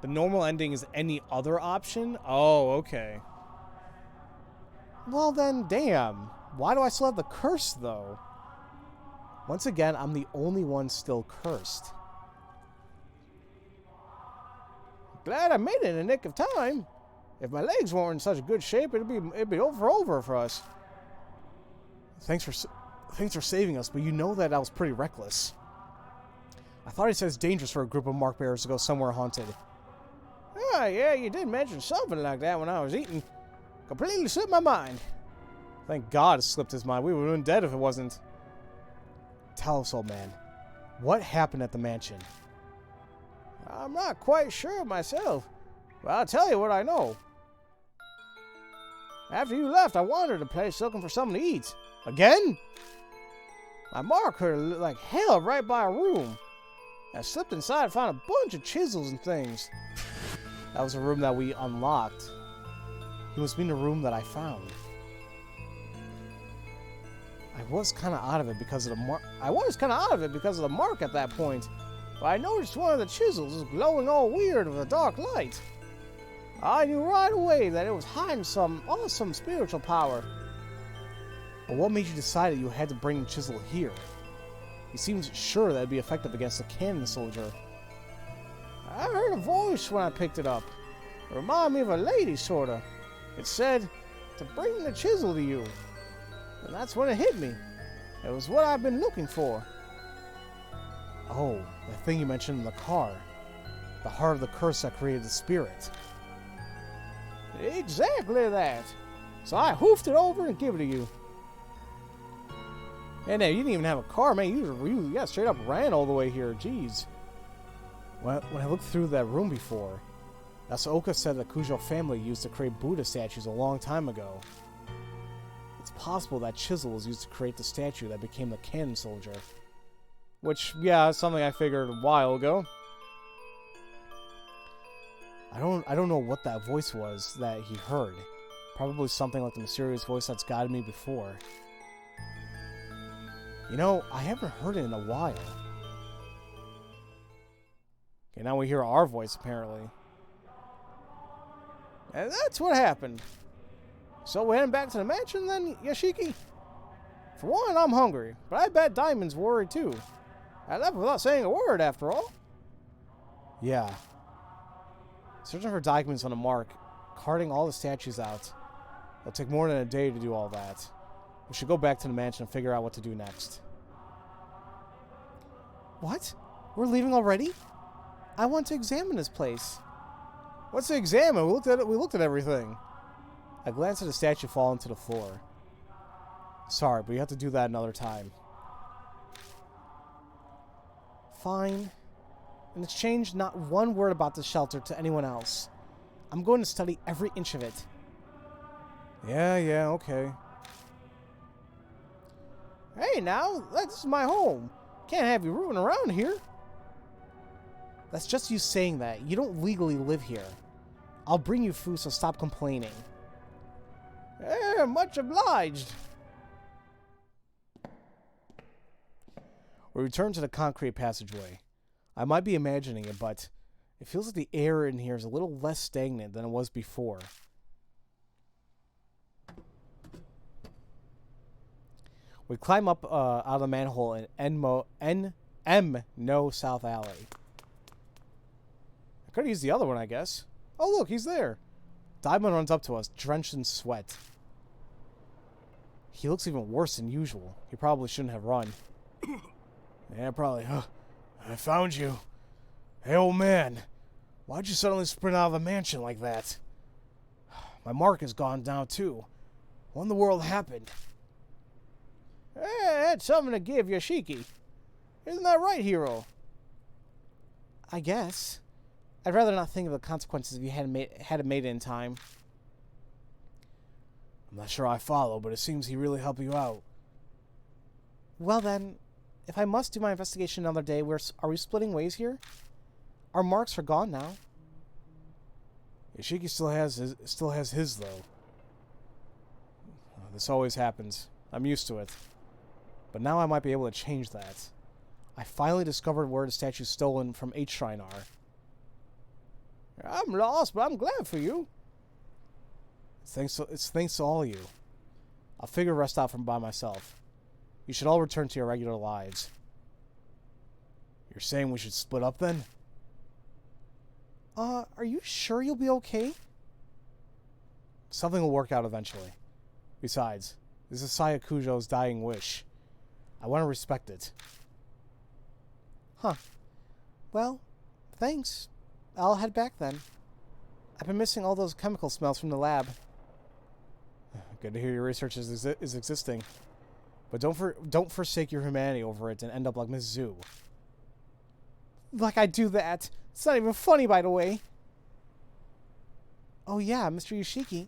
S1: The normal ending is any other option? Oh, okay. Well then, damn. Why do I still have the curse, though? Once again, I'm the only one still cursed. Glad I made it in the nick of time. If my legs weren't in such good shape, it'd be over for us. Thanks for saving us, but you know that I was pretty reckless. I thought he said it's dangerous for a group of mark bearers to go somewhere haunted. Ah, yeah, you did mention something like that when I was eating. Completely slipped my mind. Thank God it slipped his mind. We would have been dead if it wasn't. Tell us, old man. What happened at the mansion? I'm not quite sure myself. But I'll tell you what I know. After you left, I wandered the place looking for something to eat. Again? My mark hurt like hell right by a room. I slipped inside and found a bunch of chisels and things. That was a room that we unlocked. He must mean the room that I found. I was kind of out of it because of the mark at that point. But I noticed one of the chisels was glowing all weird with a dark light. I knew right away that it was hiding some awesome spiritual power. But what made you decide that you had to bring the chisel here? He seems sure that it'd be effective against the cannon soldier. I heard a voice when I picked it up. It reminded me of a lady, sorta. It said to bring the chisel to you. And that's when it hit me. It was what I've been looking for. Oh, the thing you mentioned in the car. The heart of the curse that created the spirit. Exactly that. So I hoofed it over and give it to you. And now you didn't even have a car, man. You straight up ran all the way here. Jeez. When I looked through that room before, Aksys said the Cujo family used to create Buddha statues a long time ago. It's possible that chisel was used to create the statue that became the cannon soldier. Which, yeah, is something I figured a while ago. I don't know what that voice was that he heard. Probably something like the mysterious voice that's guided me before. You know, I haven't heard it in a while. Okay, now we hear our voice, apparently. And that's what happened. So we're heading back to the mansion then, Yashiki? For one, I'm hungry, but I bet Diamond's worried too. I left without saying a word, after all. Yeah. Searching for documents on a mark, carting all the statues out. It'll take more than a day to do all that. We should go back to the mansion and figure out what to do next. What? We're leaving already? I want to examine this place. What's to examine? We looked at everything. I glanced at the statue falling to the floor. Sorry, but you have to do that another time. Fine. In exchange, not one word about the shelter to anyone else. I'm going to study every inch of it. Yeah, okay. Hey, now, this is my home. Can't have you rooting around here. That's just you saying that. You don't legally live here. I'll bring you food, so stop complaining. Much obliged. We return to the concrete passageway. I might be imagining it, but it feels like the air in here is a little less stagnant than it was before. We climb up out of the manhole in No South Alley. I could have used the other one, I guess. Oh, look, he's there. Diamond runs up to us, drenched in sweat. He looks even worse than usual. He probably shouldn't have run. Yeah, probably. I found you. Hey, old man. Why'd you suddenly sprint out of the mansion like that? My mark is gone now, too. What in the world happened? That's something to give Yoshiki. Isn't that right, hero? I guess. I'd rather not think of the consequences if you hadn't made it in time. I'm not sure I follow, but it seems he really helped you out. Well then, if I must do my investigation another day, are we splitting ways here? Our marks are gone now. Yoshiki still has his though. This always happens. I'm used to it. But now I might be able to change that. I finally discovered where the statue's stolen from H Shrine are. I'm lost, but I'm glad for you. It's thanks to all of you. I'll figure the rest out by myself. You should all return to your regular lives. You're saying we should split up then? Are you sure you'll be okay? Something will work out eventually. Besides, this is Sayakujo's dying wish. I want to respect it. Huh. Well, thanks. I'll head back then. I've been missing all those chemical smells from the lab. Good to hear your research is existing. But don't forsake your humanity over it and end up like Miss Zoo. Like I do that. It's not even funny, by the way. Oh yeah, Mr. Yoshiki.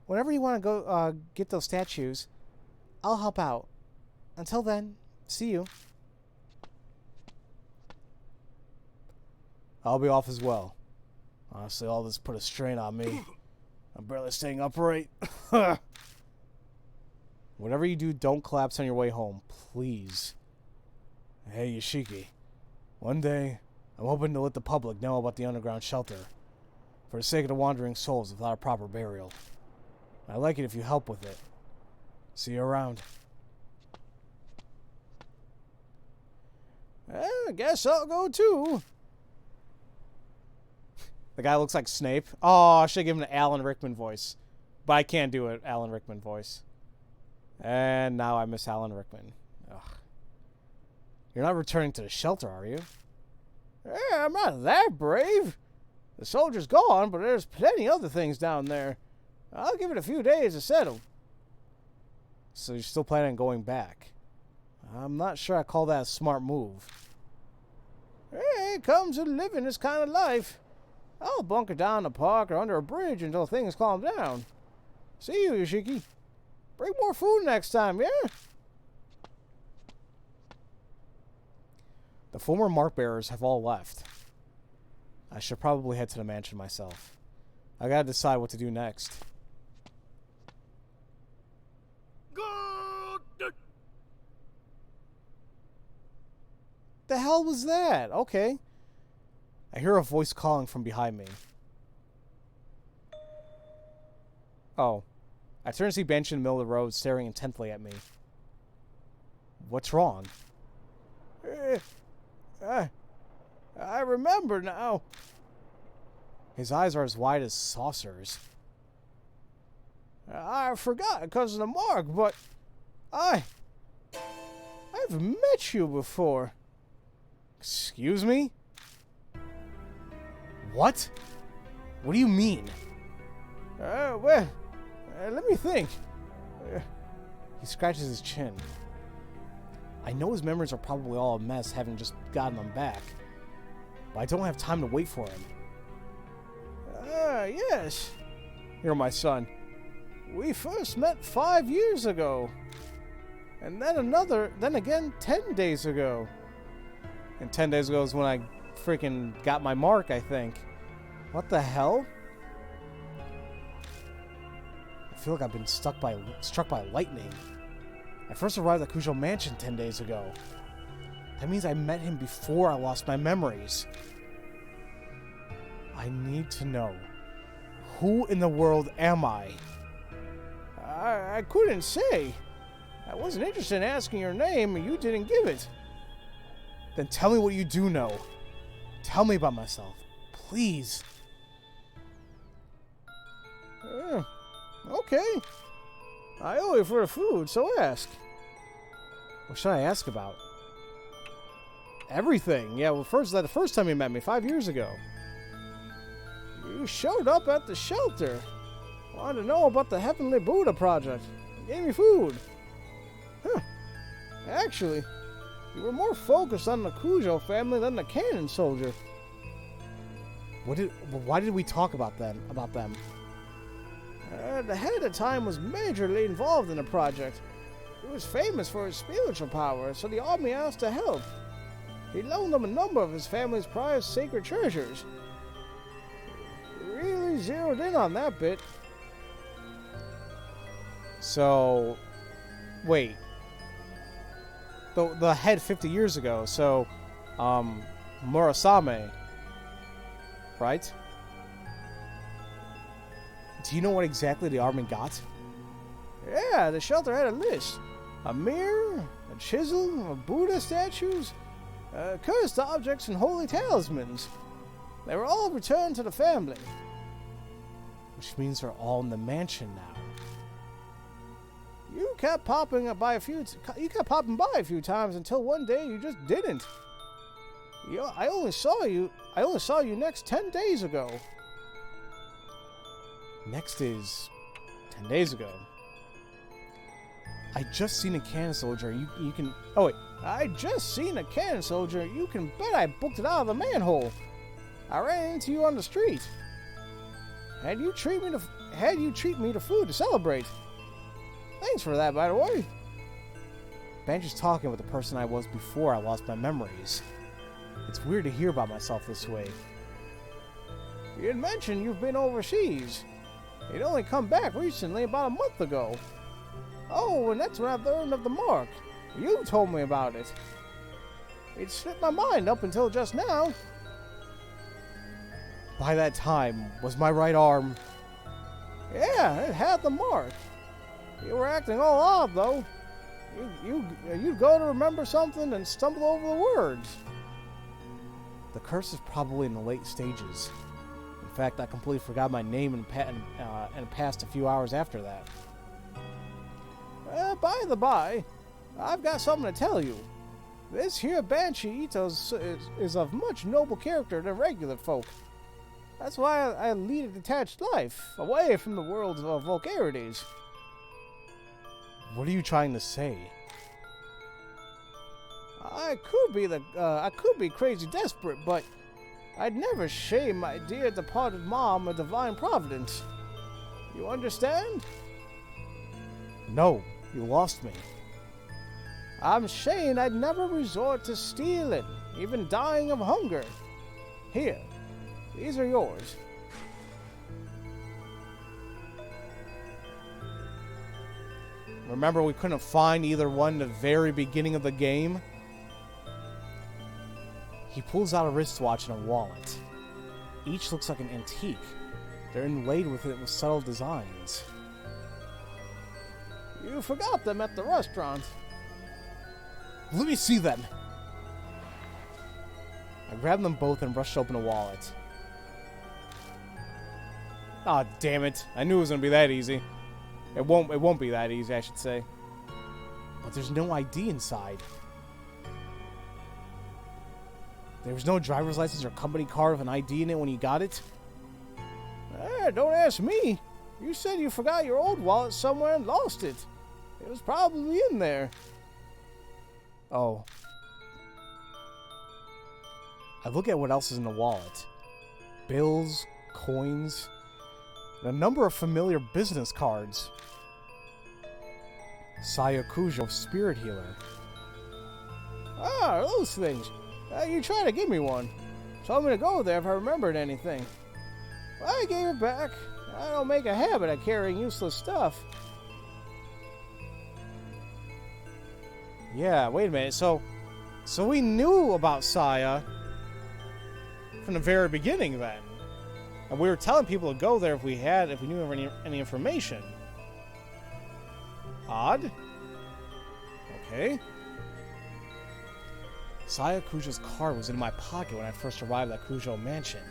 S1: Whenever you want to go get those statues, I'll help out. Until then, see you. I'll be off as well. Honestly, all this put a strain on me. I'm barely staying upright. Whatever you do, don't collapse on your way home, please. Hey, Yoshiki. One day, I'm hoping to let the public know about the underground shelter, for the sake of the wandering souls without a proper burial. I'd like it if you help with it. See you around. I guess I'll go too. The guy looks like Snape. Oh, I should give him an Alan Rickman voice. But I can't do an Alan Rickman voice. And now I miss Alan Rickman. Ugh. You're not returning to the shelter, are you? I'm not that brave. The soldier's gone, but there's plenty other things down there. I'll give it a few days to settle. So you're still planning on going back? I'm not sure I call that a smart move. It comes with living this kind of life. I'll bunker down in the park or under a bridge until things calm down. See you, Yoshiki. Bring more food next time, yeah? The former mark bearers have all left. I should probably head to the mansion myself. I gotta decide what to do next. The hell was that? Okay. I hear a voice calling from behind me. Oh. I turn to see Banshee in the middle of the road, staring intently at me. What's wrong? I remember now. His eyes are as wide as saucers. I forgot because of the mark, but I've met you before. Excuse me? What? What do you mean? Well, let me think. He scratches his chin. I know his memories are probably all a mess, having just gotten them back. But I don't have time to wait for him. Yes. You're my son. We first met 5 years ago. And then again 10 days ago. And 10 days ago is when I freaking got my mark, I think. What the hell? I feel like I've been struck by lightning. I first arrived at Cujo Mansion 10 days ago. That means I met him before I lost my memories. I need to know. Who in the world am I? I couldn't say. I wasn't interested in asking your name, and you didn't give it. Then tell me what you do know. Tell me about myself. Please. Okay. I owe you for the food, so ask. What should I ask about? Everything. Yeah, well, the first time you met me, 5 years ago. You showed up at the shelter. Wanted to know about the Heavenly Buddha project. Gave me food. Huh. Actually, you were more focused on the Cujo family than the cannon soldier. Why did we talk about them? The head at the time was majorly involved in the project. He was famous for his spiritual power, so the army asked to help. He loaned them a number of his family's prized sacred treasures. He really zeroed in on that bit. So, wait. The head 50 years ago, so, Murasame, right? Do you know what exactly the army got? Yeah, the shelter had a list. A mirror, a chisel, a Buddha statues, cursed objects, and holy talismans. They were all returned to the family. Which means they're all in the mansion now. You kept popping by a few times until one day you just didn't. I only saw you next 10 days ago. Next is 10 days ago. I just seen a cannon soldier. You can. Oh wait, I just seen a cannon soldier. You can bet I booked it out of the manhole. I ran into you on the street. Had you treat me to food to celebrate. Thanks for that, by the way. Banjo's talking with the person I was before I lost my memories. It's weird to hear about myself this way. You had mentioned you've been overseas. You'd only come back recently, about a month ago. Oh, and that's when I learned of the mark. You told me about it. It slipped my mind up until just now. By that time, was my right arm... Yeah, it had the mark. You were acting all odd, though. You'd go to remember something and stumble over the words. The curse is probably in the late stages. In fact, I completely forgot my name and passed a few hours after that. By the by, I've got something to tell you. This here Banshee Ito's is of much noble character than regular folk. That's why I lead a detached life, away from the world of vulgarities. What are you trying to say? I could be crazy desperate, but I'd never shame my dear departed mom or divine providence. You understand? No, you lost me. I'm saying I'd never resort to stealing, even dying of hunger. Here, these are yours. Remember we couldn't find either one in the very beginning of the game? He pulls out a wristwatch and a wallet. Each looks like an antique. They're inlaid with subtle designs. You forgot them at the restaurant. Let me see them. I grabbed them both and rushed open a wallet. Aw, damn it. I knew it was going to be that easy. It won't be that easy, I should say. But there's no ID inside. There was no driver's license or company card with an ID in it when you got it? Don't ask me. You said you forgot your old wallet somewhere and lost it. It was probably in there. Oh. I look at what else is in the wallet. Bills, coins, and a number of familiar business cards. Sayakujo, spirit healer. Ah, those things. You tried to give me one. Told me to go there if I remembered anything. Well, I gave it back. I don't make a habit of carrying useless stuff. Yeah, wait a minute. So we knew about Saya from the very beginning then. And we were telling people to go there if we knew any information. Odd. Okay. Saya Kujo's card was in my pocket when I first arrived at Kujo Mansion.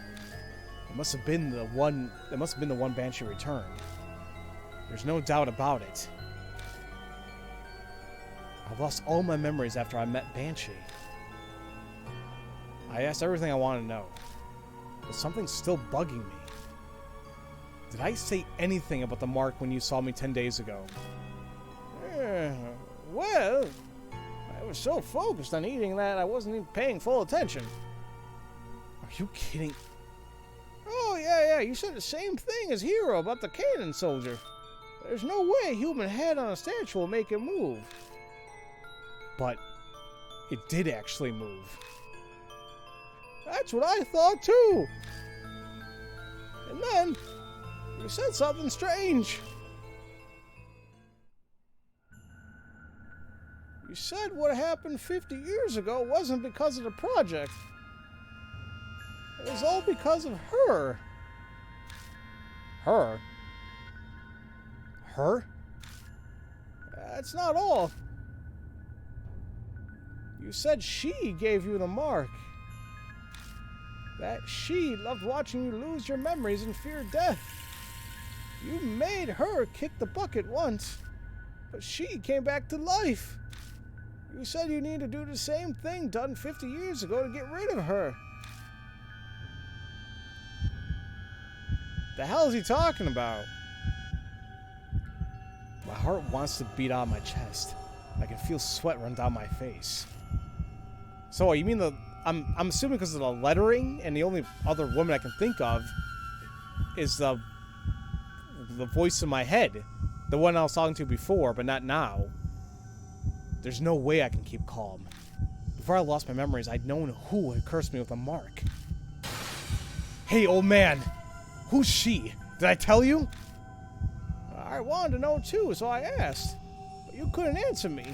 S1: It must have been the one Banshee returned. There's no doubt about it. I lost all my memories after I met Banshee. I asked everything I wanted to know, but something's still bugging me. Did I say anything about the mark when you saw me 10 days ago? Well, I was so focused on eating that I wasn't even paying full attention. Are you kidding? Oh, yeah, you said the same thing as Hero about the cannon soldier. There's no way a human head on a statue will make it move. But it did actually move. That's what I thought too. And then you said something strange. You said what happened 50 years ago wasn't because of the project. It was all because of her. Her? Her? That's not all. You said she gave you the mark. That she loved watching you lose your memories and feared death. You made her kick the bucket once, but she came back to life. You said you need to do the same thing done 50 years ago to get rid of her. The hell is he talking about? My heart wants to beat out of my chest. I can feel sweat run down my face. So you mean I'm assuming because of the lettering, and the only other woman I can think of is the voice in my head. The one I was talking to before, but not now. There's no way I can keep calm. Before I lost my memories, I'd known who had cursed me with a mark. Hey, old man! Who's she? Did I tell you? I wanted to know too, so I asked. But you couldn't answer me.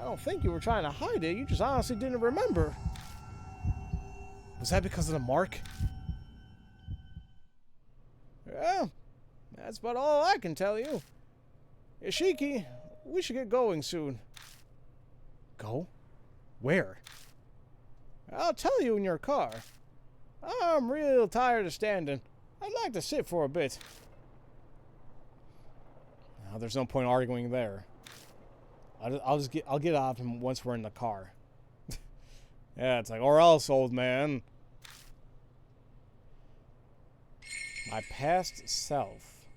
S1: I don't think you were trying to hide it, you just honestly didn't remember. Was that because of the mark? Yeah, that's about all I can tell you. Ishiki, we should get going soon. Go? Where? I'll tell you in your car. I'm real tired of standing. I'd like to sit for a bit. Now, there's no point arguing there. I'll get out of him once we're in the car. Yeah, it's like, or else, old man. My past self.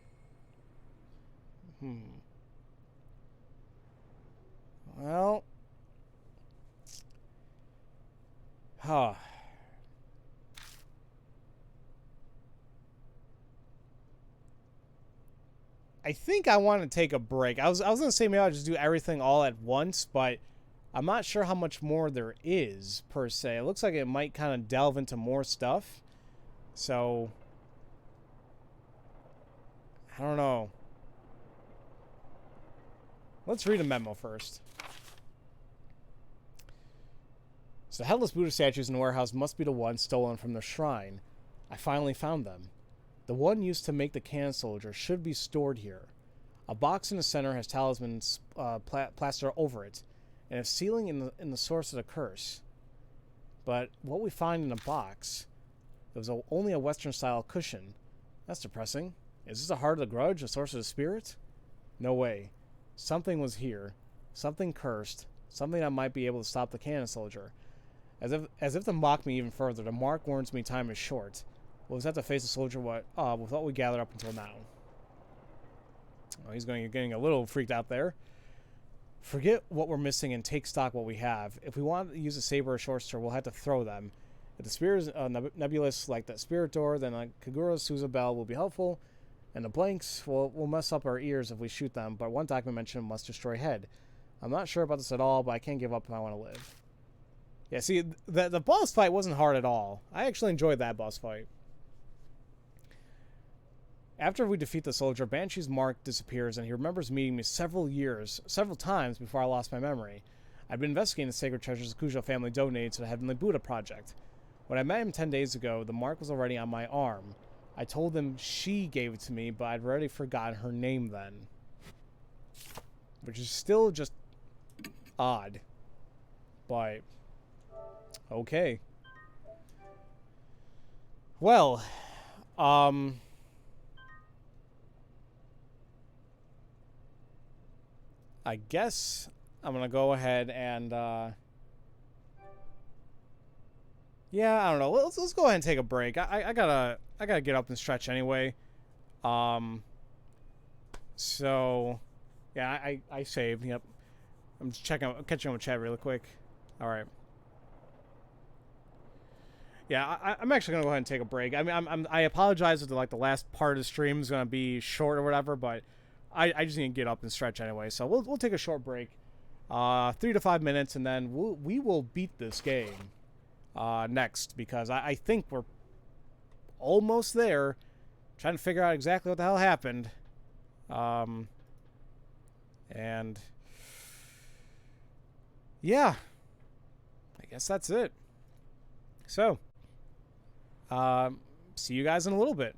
S1: Well. Huh. I think I want to take a break. I was gonna say maybe I'll just do everything all at once, but I'm not sure how much more there is, per se. It looks like it might kind of delve into more stuff. So, I don't know. Let's read a memo first. So, the headless Buddha statues in the warehouse must be the ones stolen from the shrine. I finally found them. The one used to make the cannon soldier should be stored here. A box in the center has talismans plastered over it, and a sealing in the source of the curse. But what we find in the box, there was only a Western-style cushion. That's depressing. Is this the heart of the grudge, the source of the spirit? No way. Something was here. Something cursed. Something that might be able to stop the cannon soldier. As if to mock me even further, the mark warns me time is short. We'll just have to face the soldier with what we gathered up until now. Oh, he's getting a little freaked out there. Forget what we're missing and take stock what we have. If we want to use a saber or short sword, we'll have to throw them. If the spear is nebulous like that spirit door, then a Kagura's Sousa bell will be helpful. And the blanks will mess up our ears if we shoot them, but one document mentioned must destroy head. I'm not sure about this at all, but I can't give up if I want to live. Yeah, see, the boss fight wasn't hard at all. I actually enjoyed that boss fight. After we defeat the soldier, Banshee's mark disappears, and he remembers meeting me several times before I lost my memory. I'd been investigating the sacred treasures the Kujo family donated to the Heavenly Buddha Project. When I met him 10 days ago, the mark was already on my arm. I told him she gave it to me, but I'd already forgotten her name then. Which is still just odd. But, okay. Well, I guess I'm gonna go ahead and, yeah, I don't know. Let's go ahead and take a break. I gotta get up and stretch anyway. So, yeah, I saved. Yep. I'm just catching up with chat really quick. All right. Yeah, I'm actually gonna go ahead and take a break. I mean, I apologize if the last part of the stream is gonna be short or whatever, but I just need to get up and stretch anyway. So we'll take a short break, 3 to 5 minutes, and then we will beat this game next, because I think we're almost there, trying to figure out exactly what the hell happened. And yeah, I guess that's it. So, see you guys in a little bit.